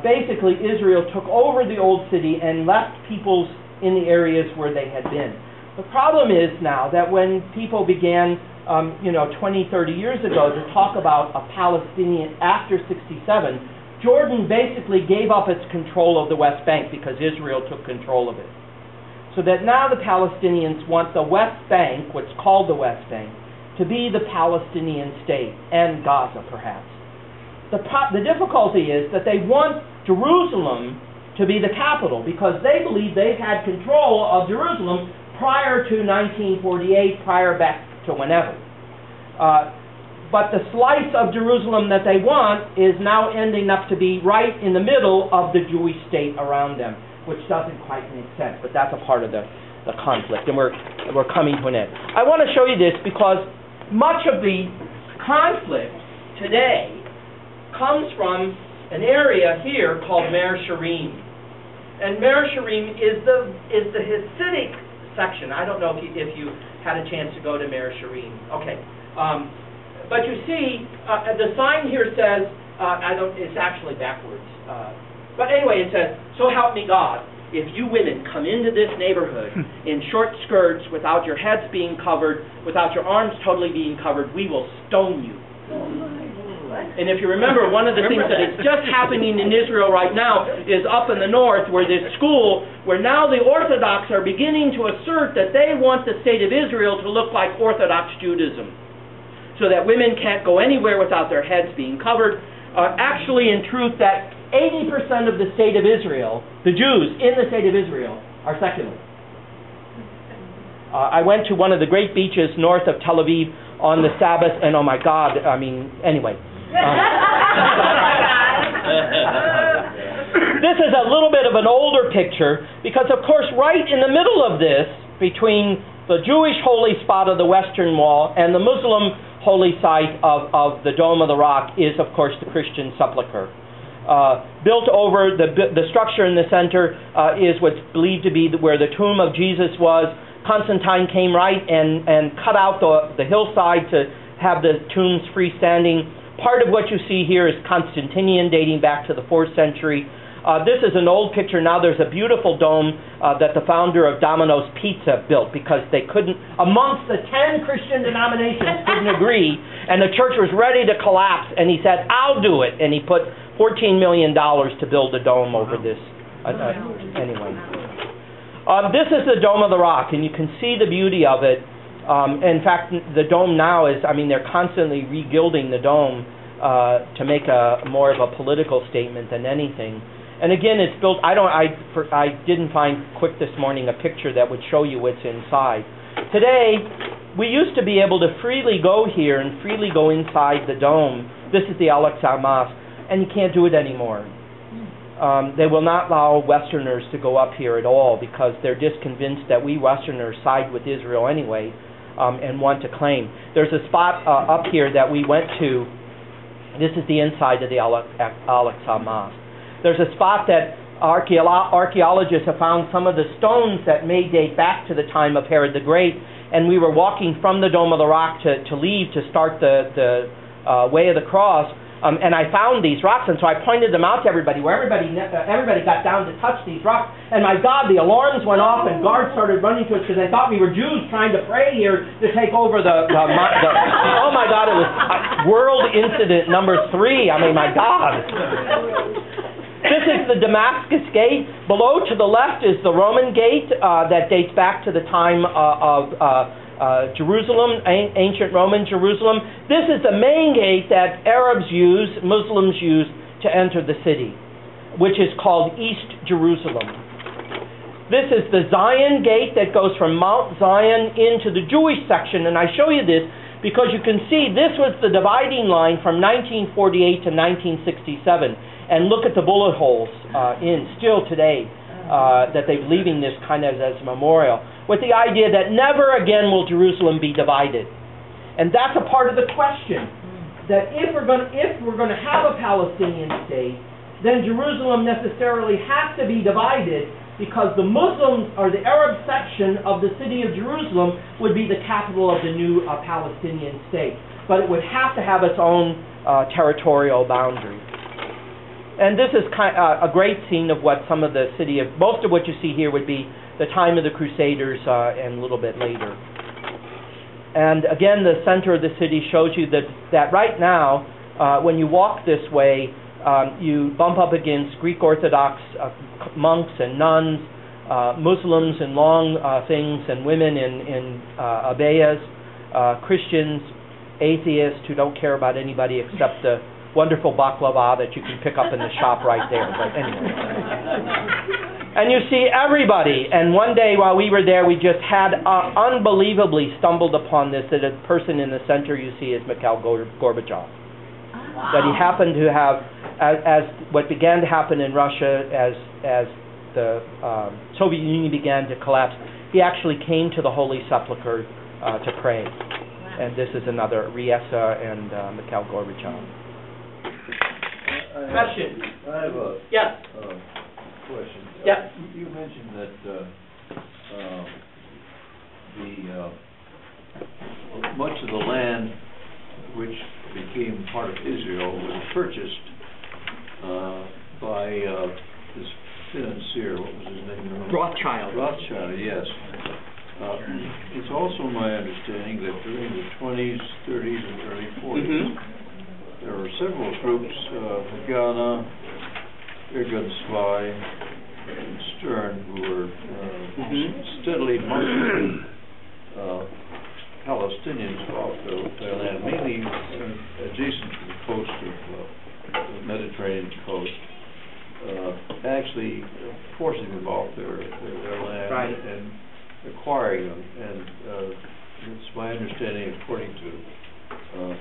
basically Israel took over the old city and left peoples in the areas where they had been. The problem is now that when people began 20, 30 years ago to talk about a Palestinian after 67, Jordan basically gave up its control of the West Bank because Israel took control of it. So that now the Palestinians want the West Bank, what's called the West Bank, to be the Palestinian state, and Gaza perhaps. The difficulty is that they want Jerusalem to be the capital because they believe they've had control of Jerusalem prior to 1948, prior back to whenever. But the slice of Jerusalem that they want is now ending up to be right in the middle of the Jewish state around them, which doesn't quite make sense, but that's a part of the conflict, and we're coming to an end. I want to show you this because much of the conflict today comes from an area here called Mer Sharim. And Mer Sharim is the Hasidic section. I don't know if you had a chance to go to Mer Sharim. Okay. But you see, the sign here says, it's actually backwards. But anyway, it says, "So help me God, if you women come into this neighborhood in short skirts, without your heads being covered, without your arms totally being covered, we will stone you." And if you remember, one of the things that is just happening in Israel right now is up in the north where this school, where now the Orthodox are beginning to assert that they want the state of Israel to look like Orthodox Judaism, so that women can't go anywhere without their heads being covered. Actually, in truth, that 80% of the state of Israel, the Jews in the state of Israel, are secular. I went to one of the great beaches north of Tel Aviv on the Sabbath, and oh my God, anyway. This is a little bit of an older picture, because of course right in the middle of this, between the Jewish holy spot of the Western Wall and the Muslim holy site of the Dome of the Rock is of course the Christian Sepulcre. Built over the structure in the center is what's believed to be where the tomb of Jesus was. Constantine came right and cut out the hillside to have the tombs freestanding. Part of what you see here is Constantinian, dating back to the 4th century. This is an old picture. Now there's a beautiful dome that the founder of Domino's Pizza built because they couldn't, amongst the 10 Christian denominations, couldn't agree, and the church was ready to collapse, and he said, "I'll do it," and he put $14 million to build a dome over this. Anyway. This is the Dome of the Rock, and you can see the beauty of it. In fact, the dome now is, they're constantly regilding the dome to make more of a political statement than anything. And again, it's built, I didn't find quick this morning a picture that would show you what's inside. Today, we used to be able to freely go here and freely go inside the dome. This is the Al-Aqsa Mosque, and you can't do it anymore. They will not allow Westerners to go up here at all because they're just convinced that we Westerners side with Israel anyway and want to claim. There's a spot up here that we went to. This is the inside of the Al-Aqsa Mosque. There's a spot that archaeologists have found some of the stones that may date back to the time of Herod the Great, and we were walking from the Dome of the Rock to leave to start the Way of the Cross, and I found these rocks, and so I pointed them out to everybody, where everybody got down to touch these rocks, and my God, the alarms went off, and guards started running to us because they thought we were Jews trying to pray here to take over the oh my God, it was world incident number 3. I mean, my God. This is the Damascus Gate. Below to the left is the Roman Gate that dates back to the time of Jerusalem, ancient Roman Jerusalem. This is the main gate that Arabs use, Muslims use to enter the city, which is called East Jerusalem. This is the Zion Gate that goes from Mount Zion into the Jewish section, and I show you this because you can see this was the dividing line from 1948 to 1967. And look at the bullet holes still today that they're leaving this kind of as a memorial, with the idea that never again will Jerusalem be divided. And that's a part of the question, that if we're going to have a Palestinian state, then Jerusalem necessarily has to be divided, because the Muslims, or the Arab section of the city of Jerusalem, would be the capital of the new Palestinian state. But it would have to have its own territorial boundary. And this is a great scene of what some of the city of, most of what you see here would be the time of the Crusaders and a little bit later. And again, the center of the city shows you that right now, when you walk this way, you bump up against Greek Orthodox monks and nuns, Muslims in long things, and women in abayas, Christians, atheists who don't care about anybody except the wonderful baklava that you can pick up in the shop right there. But anyway. And you see everybody. And one day while we were there, we just had unbelievably stumbled upon this, that a person in the center you see is Mikhail Gorbachev. Wow. That he happened to have, as what began to happen in Russia as the Soviet Union began to collapse, he actually came to the Holy Sepulchre to pray. Wow. And this is another, Riesa and Mikhail Gorbachev. Question. I have a question. Yeah. You mentioned that much of the land which became part of Israel was purchased by this financier. What was his name? Rothschild. Rothschild, yes. It's also my understanding that during the 20s, 30s, and early 40s, there were several groups, Haganah, Irgun Svai, and Stern, who were steadily marching Palestinians off their land, mainly adjacent to the coast of the Mediterranean coast, actually forcing them off their land, right, and acquiring them. And it's my understanding, according to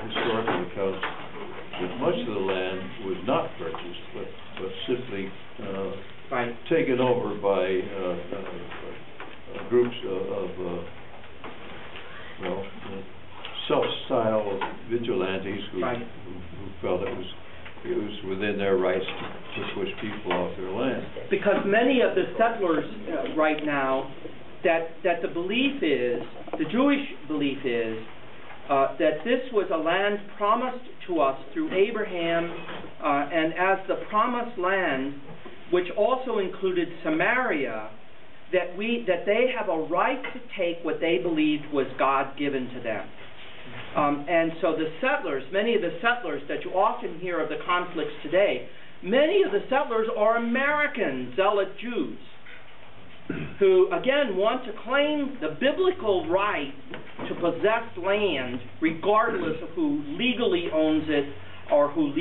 historical accounts, that much of the land was not purchased, but simply taken over by groups of self-styled vigilantes who felt it was within their rights to push people off their land. Because many of the settlers right now, that the belief is, the Jewish belief is, that this was a land promised to us through Abraham, and as the promised land, which also included Samaria, that they have a right to take what they believed was God given to them. And so the settlers, many of the settlers that you often hear of the conflicts today, many of the settlers are American zealot Jews who, again, want to claim the biblical right to possess land regardless of who legally owns it or who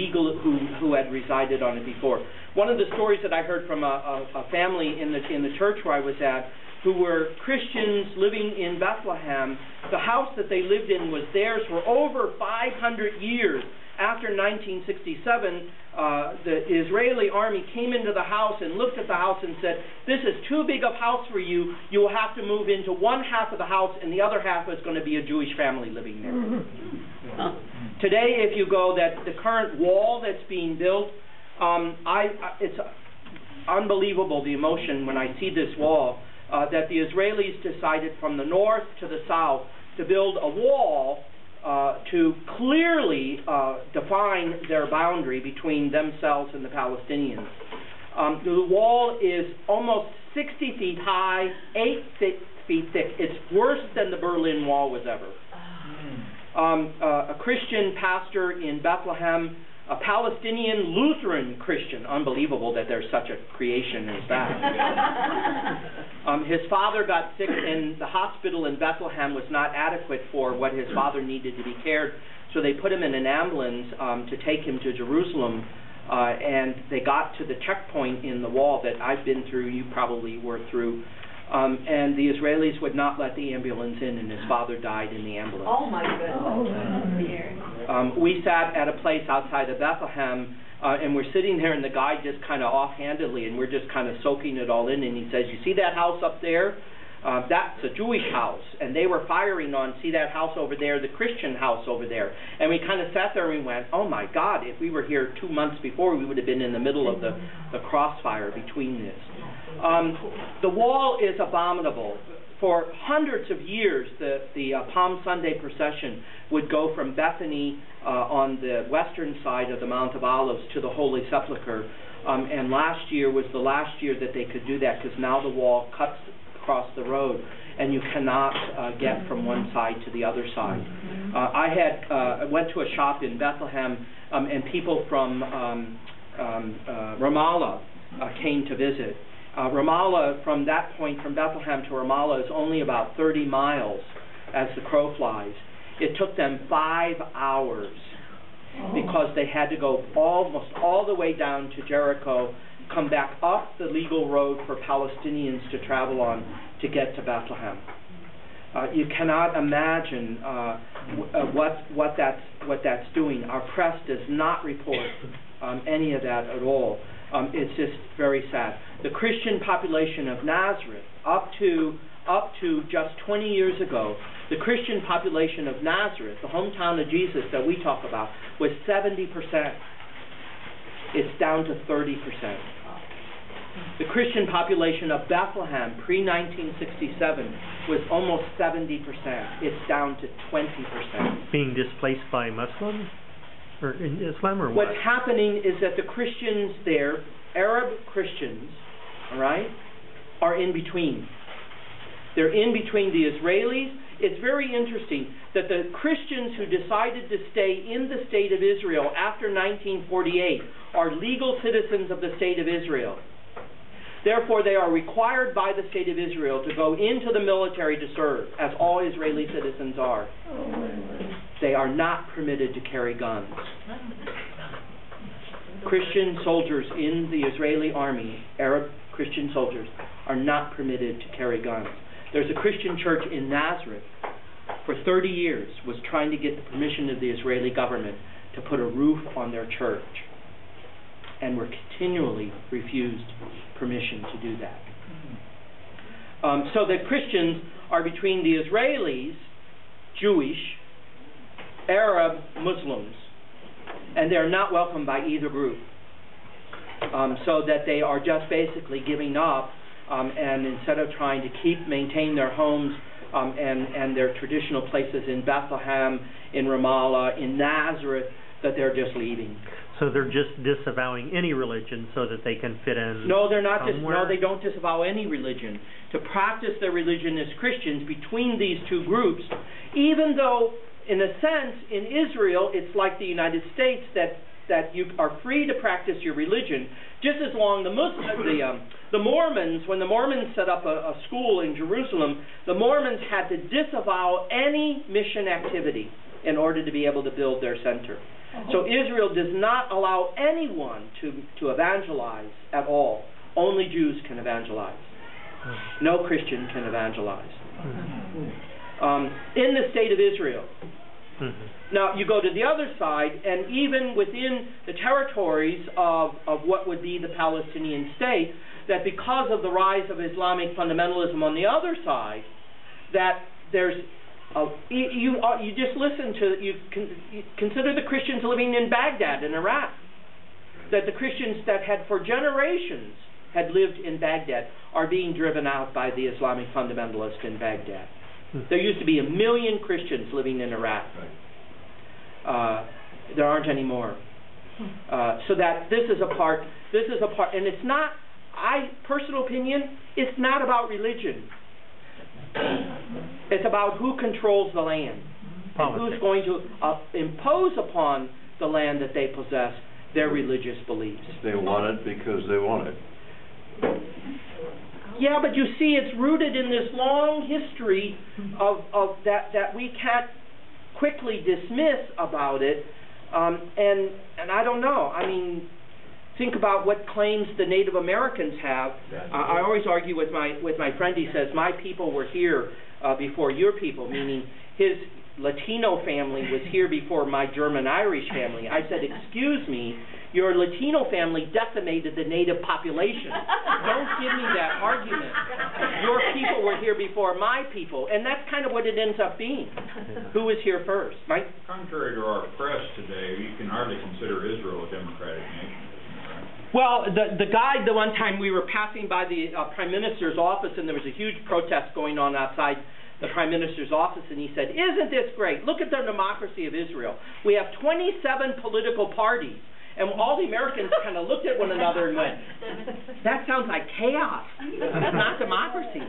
had resided on it before. One of the stories that I heard from a family in the church where I was at, who were Christians living in Bethlehem, the house that they lived in was theirs for over 500 years. after 1967, the Israeli army came into the house and looked at the house and said, "This is too big of a house for you. You will have to move into one half of the house, and the other half is going to be a Jewish family living there." Today, if you go, that the current wall that's being built, it's unbelievable, the emotion when I see this wall, that the Israelis decided from the north to the south to build a wall to clearly define their boundary between themselves and the Palestinians. The wall is almost 60 feet high, 8 feet thick. It's worse than the Berlin Wall was ever. A Christian pastor in Bethlehem, a Palestinian Lutheran Christian, unbelievable that there's such a creation as that. His father got sick, and the hospital in Bethlehem was not adequate for what his father needed to be cared, so they put him in an ambulance to take him to Jerusalem, and they got to the checkpoint in the wall that I've been through, you probably were through, and the Israelis would not let the ambulance in, and his father died in the ambulance. Oh my goodness. We sat at a place outside of Bethlehem, and we're sitting there, and the guy just kind of offhandedly, and we're just kind of soaking it all in, and he says, "You see that house up there? That's a Jewish house, and they were firing on, see that house over there, the Christian house over there." And we kind of sat there and we went, "Oh my God, if we were here 2 months before, we would have been in the middle of the crossfire between this." The wall is abominable. For hundreds of years, the Palm Sunday procession would go from Bethany on the western side of the Mount of Olives to the Holy Sepulchre, and last year was the last year that they could do that, because now the wall cuts across the road, and you cannot get from one side to the other side. I went to a shop in Bethlehem, and people from Ramallah came to visit. Ramallah, from that point, from Bethlehem to Ramallah, is only about 30 miles as the crow flies. It took them 5 hours because they had to go almost all the way down to Jericho, come back up the legal road for Palestinians to travel on to get to Bethlehem. You cannot imagine what that's doing. Our press does not report any of that at all. It's just very sad. The Christian population of Nazareth, up to just 20 years ago, the Christian population of Nazareth, the hometown of Jesus that we talk about, was 70%. It's down to 30%. The Christian population of Bethlehem, pre-1967, was almost 70%. It's down to 20%. Being displaced by Muslims? Or in Islam, or what? What's happening is that the Christians there, Arab Christians, all right, are in between. They're in between the Israelis. It's very interesting that the Christians who decided to stay in the state of Israel after 1948 are legal citizens of the state of Israel. Therefore, they are required by the state of Israel to go into the military to serve, as all Israeli citizens are. They are not permitted to carry guns. Christian soldiers in the Israeli army, Arab Christian soldiers, are not permitted to carry guns. There's a Christian church in Nazareth, for 30 years, was trying to get the permission of the Israeli government to put a roof on their church, and were continually refused permission to do that. So the Christians are between the Israelis, Jewish, Arab, Muslims, and they're not welcomed by either group. So that they are just basically giving up, and instead of trying to maintain their homes and their traditional places in Bethlehem, in Ramallah, in Nazareth, that they're just leaving. So they're just disavowing any religion so that they can fit in. No, they're not. No, they don't disavow any religion. To practice their religion as Christians between these two groups, even though, in a sense, in Israel, it's like the United States that you are free to practice your religion, just as long the Mormons, when the Mormons set up a school in Jerusalem, the Mormons had to disavow any mission activity in order to be able to build their center. So Israel does not allow anyone to evangelize at all. Only Jews can evangelize. No Christian can evangelize. In the state of Israel, Now, you go to the other side, and even within the territories of what would be the Palestinian state, that because of the rise of Islamic fundamentalism on the other side, that there's you just listen to you consider the Christians living in Baghdad in Iraq, that the Christians that had for generations had lived in Baghdad are being driven out by the Islamic fundamentalists in Baghdad. There used to be 1 million Christians living in Iraq. There aren't any more. So that this is a part, and it's not, personal opinion, it's not about religion. It's about who controls the land, and who's going to impose upon the land that they possess their religious beliefs. They want it because they want it. Yeah, but you see, it's rooted in this long history of that we can't quickly dismiss about it, and I don't know. I mean, think about what claims the Native Americans have. I always argue with my friend. He says my people were here before your people, meaning his Latino family was here before my German-Irish family. I said, excuse me, your Latino family decimated the native population. Don't give me that argument. Your people were here before my people, and that's kind of what it ends up being. Who was here first, Mike? Contrary to our press today, you can hardly consider Israel a democratic nation. Well, the guide, the one time we were passing by the Prime Minister's office, and there was a huge protest going on outside the Prime Minister's office, and he said, isn't this great? Look at the democracy of Israel. We have 27 political parties. And all the Americans kind of looked at one another and went, that sounds like chaos. It's not democracy.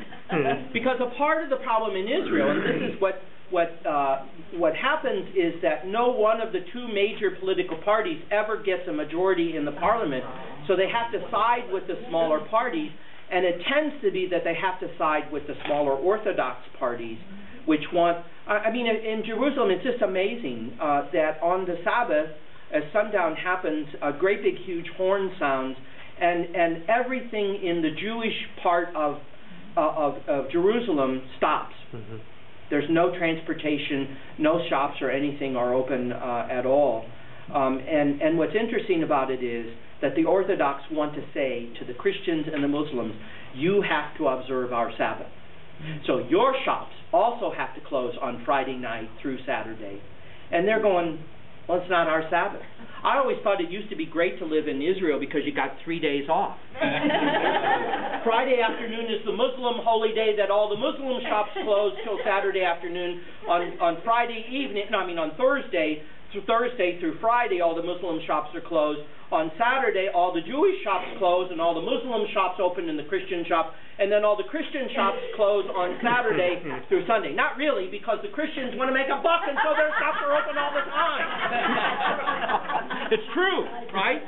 Because a part of the problem in Israel, and this is what happens, is that no one of the two major political parties ever gets a majority in the parliament, so they have to side with the smaller parties, and it tends to be that they have to side with the smaller Orthodox parties, which want, I mean, in Jerusalem, it's just amazing that on the Sabbath, as sundown happens, a great big huge horn sounds, and everything in the Jewish part of Jerusalem stops. There's no transportation, no shops or anything are open at all. And what's interesting about it is that the Orthodox want to say to the Christians and the Muslims, you have to observe our Sabbath. So your shops also have to close on Friday night through Saturday. And they're going, well, it's not our Sabbath. I always thought it used to be great to live in Israel because you got 3 days off. Friday afternoon is the Muslim holy day that all the Muslim shops close till Saturday afternoon. On Friday evening, no, I mean on Thursday through Friday, all the Muslim shops are closed. On Saturday, all the Jewish shops close and all the Muslim shops open in the Christian shop. And then all the Christian shops close on Saturday through Sunday. Not really, because the Christians want to make a buck, and so their shops are open all the time. It's true, right?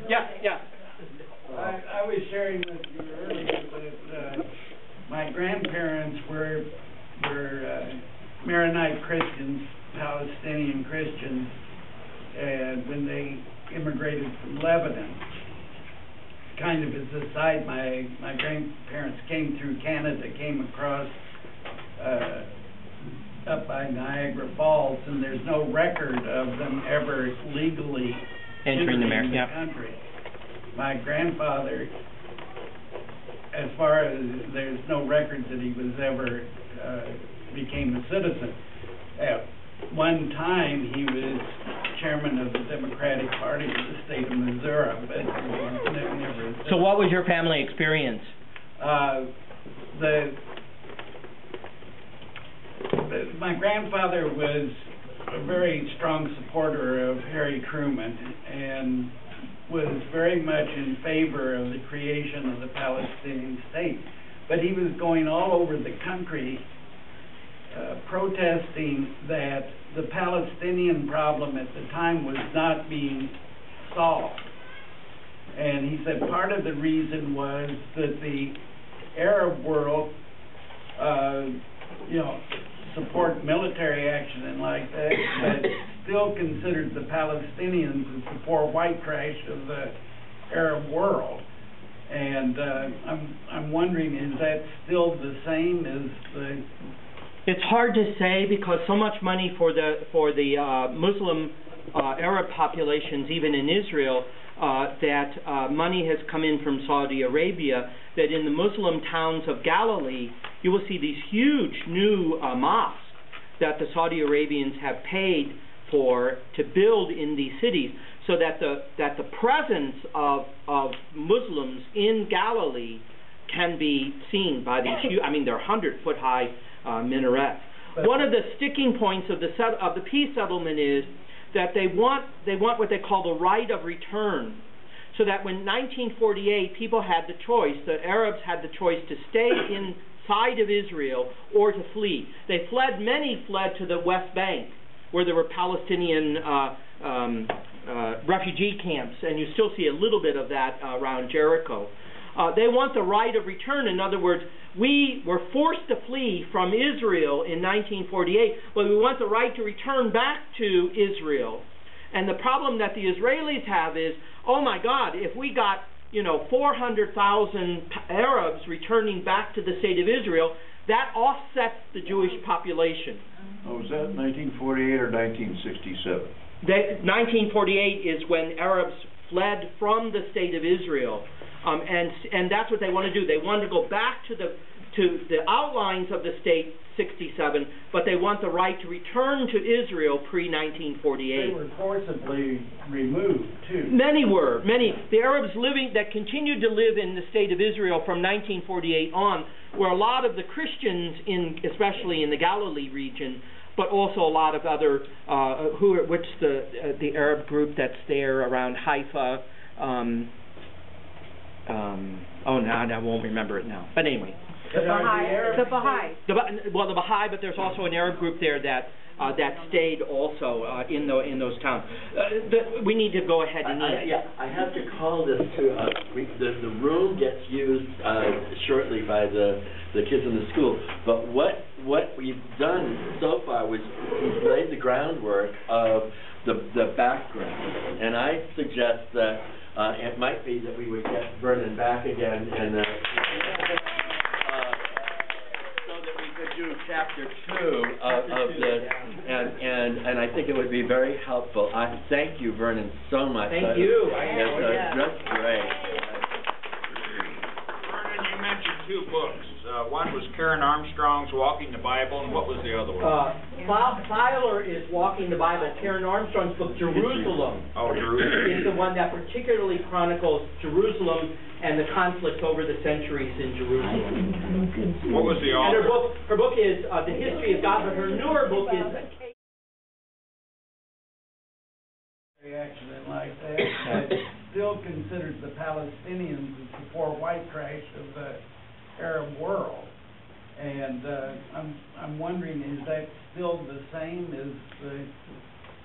Yeah. I was sharing with you earlier that my grandparents were Maronite Christians, Palestinian Christians, and when they immigrated from Lebanon. Kind of as a side, my grandparents came through Canada, came across up by Niagara Falls, and there's no record of them ever legally entering the country. My grandfather, as far as there's no record that he was ever became a citizen. At one time, he was chairman of the Democratic Party of the state of Missouri, but never. So what was your family experience? My grandfather was a very strong supporter of Harry Truman and was very much in favor of the creation of the Palestinian state. But he was going all over the country protesting that the Palestinian problem at the time was not being solved. And he said part of the reason was that the Arab world, support military action and like that, but still considered the Palestinians as the poor white trash of the Arab world. And I'm wondering, is that still the same as It's hard to say because so much money for the Muslim Arab populations, even in Israel, that money has come in from Saudi Arabia, that in the Muslim towns of Galilee, you will see these huge new mosques that the Saudi Arabians have paid for to build in these cities, so that the presence of Muslims in Galilee can be seen by these huge, I mean, they're 100-foot high minarets. One of the sticking points of the peace settlement is that they want what they call the right of return, so that when 1948 people had the choice, the Arabs had the choice to stay inside of Israel or to flee. Many fled to the West Bank, where there were Palestinian refugee camps, and you still see a little bit of that around Jericho. They want the right of return. In other words, we were forced to flee from Israel in 1948, but we want the right to return back to Israel. And the problem that the Israelis have is, oh my God, if we got 400,000 Arabs returning back to the state of Israel, that offsets the Jewish population. Oh, was that 1948 or 1967? 1948 is when Arabs fled from the state of Israel. And that's what they want to do. They want to go back to the outlines of the state 67, but they want the right to return to Israel pre-1948. They were forcibly removed, too. Many were. The Arabs that continued to live in the state of Israel from 1948 on were a lot of the Christians, especially in the Galilee region, but also a lot of other, the Arab group that's there around Haifa. I won't remember it now. But anyway. The Baha'i. The Baha'i, but there's also an Arab group there that stayed also in those towns. We need to go ahead and eat. I have to call this to the room gets used shortly by the kids in the school. But what we've done so far was we've laid the groundwork of the background, and I suggest that it might be that we would get Vernon back again and so that we could do chapter 2 of this, and I think it would be very helpful. I thank you, Vernon, so much. Thank you. It's just great. Vernon, you mentioned 2 books. One was Karen Armstrong's Walking the Bible, and what was the other one? Fowler is Walking the Bible. Karen Armstrong's book, Jerusalem, Jerusalem, is the one that particularly chronicles Jerusalem and the conflicts over the centuries in Jerusalem. What was the author? And her book is The History of God, but her newer book is... Reaction like that, but still considers the Palestinians as the poor white trash of the Arab world, and I'm wondering, is that still the same as the?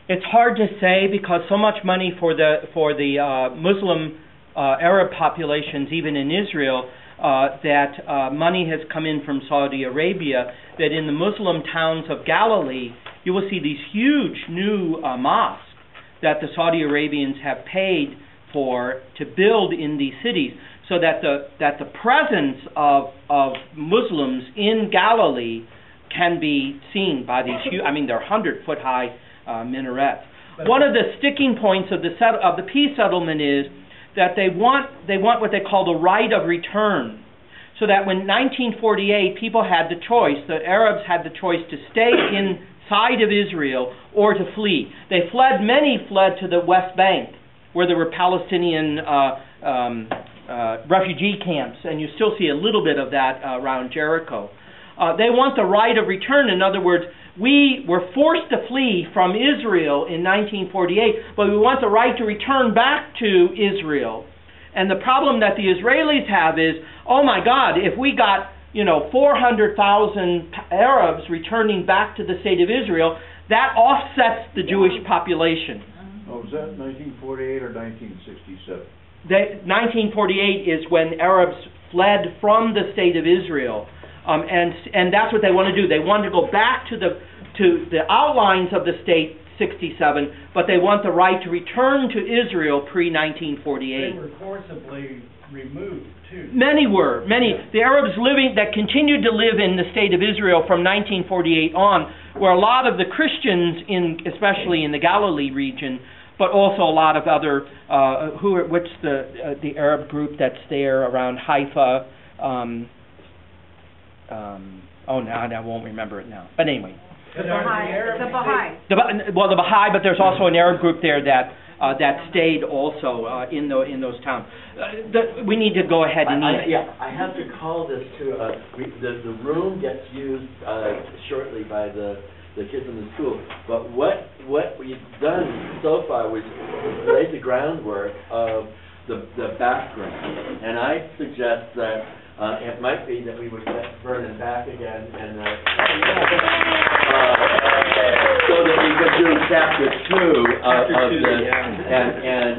It's hard to say because so much money for the Muslim Arab populations, even in Israel, that money has come in from Saudi Arabia, that in the Muslim towns of Galilee, you will see these huge new mosques that the Saudi Arabians have paid for to build in these cities, so that the presence of Muslims in Galilee can be seen by these huge, I mean, they're 100-foot high minarets. One of the sticking points of the peace settlement is that they want what they call the right of return, so that when 1948 people had the choice, the Arabs had the choice to stay inside of Israel or to flee. Many fled to the West Bank, where there were Palestinian refugee camps, and you still see a little bit of that around Jericho. They want the right of return. In other words, we were forced to flee from Israel in 1948, but we want the right to return back to Israel. And the problem that the Israelis have is, oh my God, if we got 400,000 Arabs returning back to the state of Israel, that offsets the Jewish population. Oh, was that 1948 or 1967? 1948 is when Arabs fled from the state of Israel, and that's what they want to do. They want to go back to the outlines of the state 67, but they want the right to return to Israel pre-1948. They were forcibly removed, too. Many were. The Arabs that continued to live in the state of Israel from 1948 on were a lot of the Christians, especially in the Galilee region, but also a lot of other, what's the Arab group that's there around Haifa? I won't remember it now. But anyway. The Baha'i. The Baha'i, but there's also an Arab group there that stayed also in those towns. We need to go ahead and I have to call this to the room gets used shortly by the kids in the school. But what we've done so far was laid the groundwork of the background, and I suggest that it might be that we would get Vernon back again and so that we could do chapter 2 of this,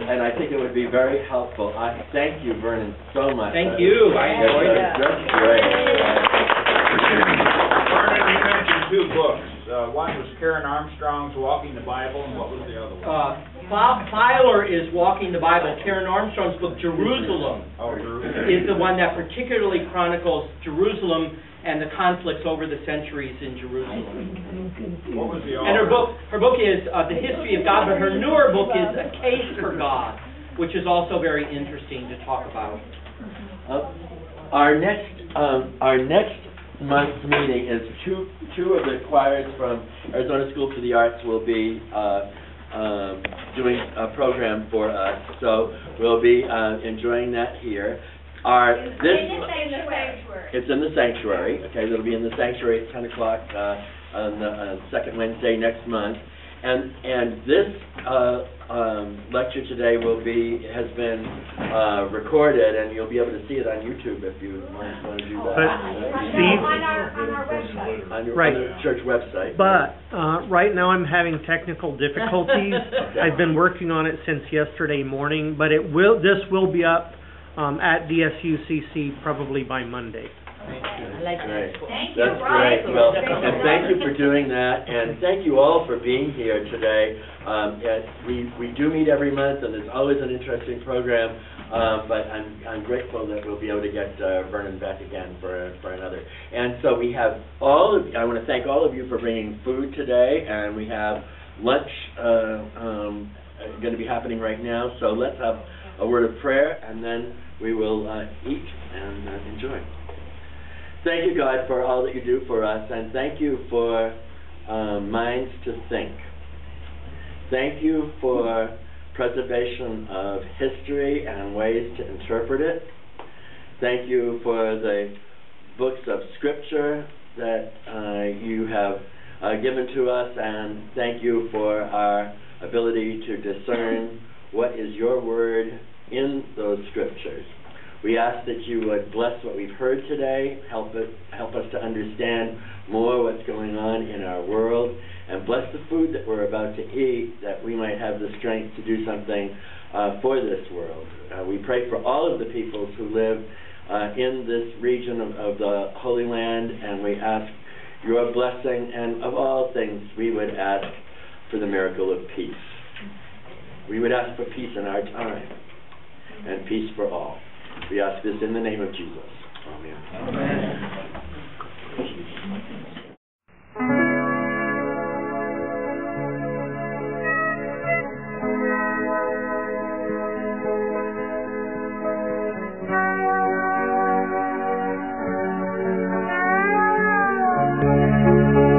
and I think it would be very helpful. I thank you, Vernon, so much. Thank you. I enjoyed it. That's great. Vernon, you mentioned 2 books. One was Karen Armstrong's Walking the Bible, and what was the other one? Filer is Walking the Bible. Karen Armstrong's book, Jerusalem, is the one that particularly chronicles Jerusalem and the conflicts over the centuries in Jerusalem. What was the And her book is The History of God, but her newer book is A Case for God, which is also very interesting to talk about. Our next month's meeting is two of the choirs from Arizona School for the Arts will be doing a program for us, so we'll be enjoying that here. It's in the sanctuary. Okay, it'll be in the sanctuary at 10 o'clock on the second Wednesday next month. And this lecture today has been recorded, and you'll be able to see it on YouTube if you want to do that. But Steve, on your right. church website. But right now I'm having technical difficulties. Okay. I've been working on it since yesterday morning, but this will be up at DSUCC probably by Monday. That's great. That's great. Well, and thank you for doing that, and thank you all for being here today. We do meet every month, and it's always an interesting program. But I'm grateful that we'll be able to get Vernon back again for another. And so we have I want to thank all of you for bringing food today, and we have lunch going to be happening right now. So let's have a word of prayer, and then we will eat and enjoy. Thank you, God, for all that you do for us, and thank you for minds to think. Thank you for preservation of history and ways to interpret it. Thank you for the books of Scripture that you have given to us, and thank you for our ability to discern what is your word in those Scriptures. We ask that you would bless what we've heard today, help us to understand more what's going on in our world, and bless the food that we're about to eat, that we might have the strength to do something for this world. We pray for all of the peoples who live in this region of the Holy Land, and we ask your blessing, and of all things, we would ask for the miracle of peace. We would ask for peace in our time, and peace for all. We ask this in the name of Jesus. Amen. Amen.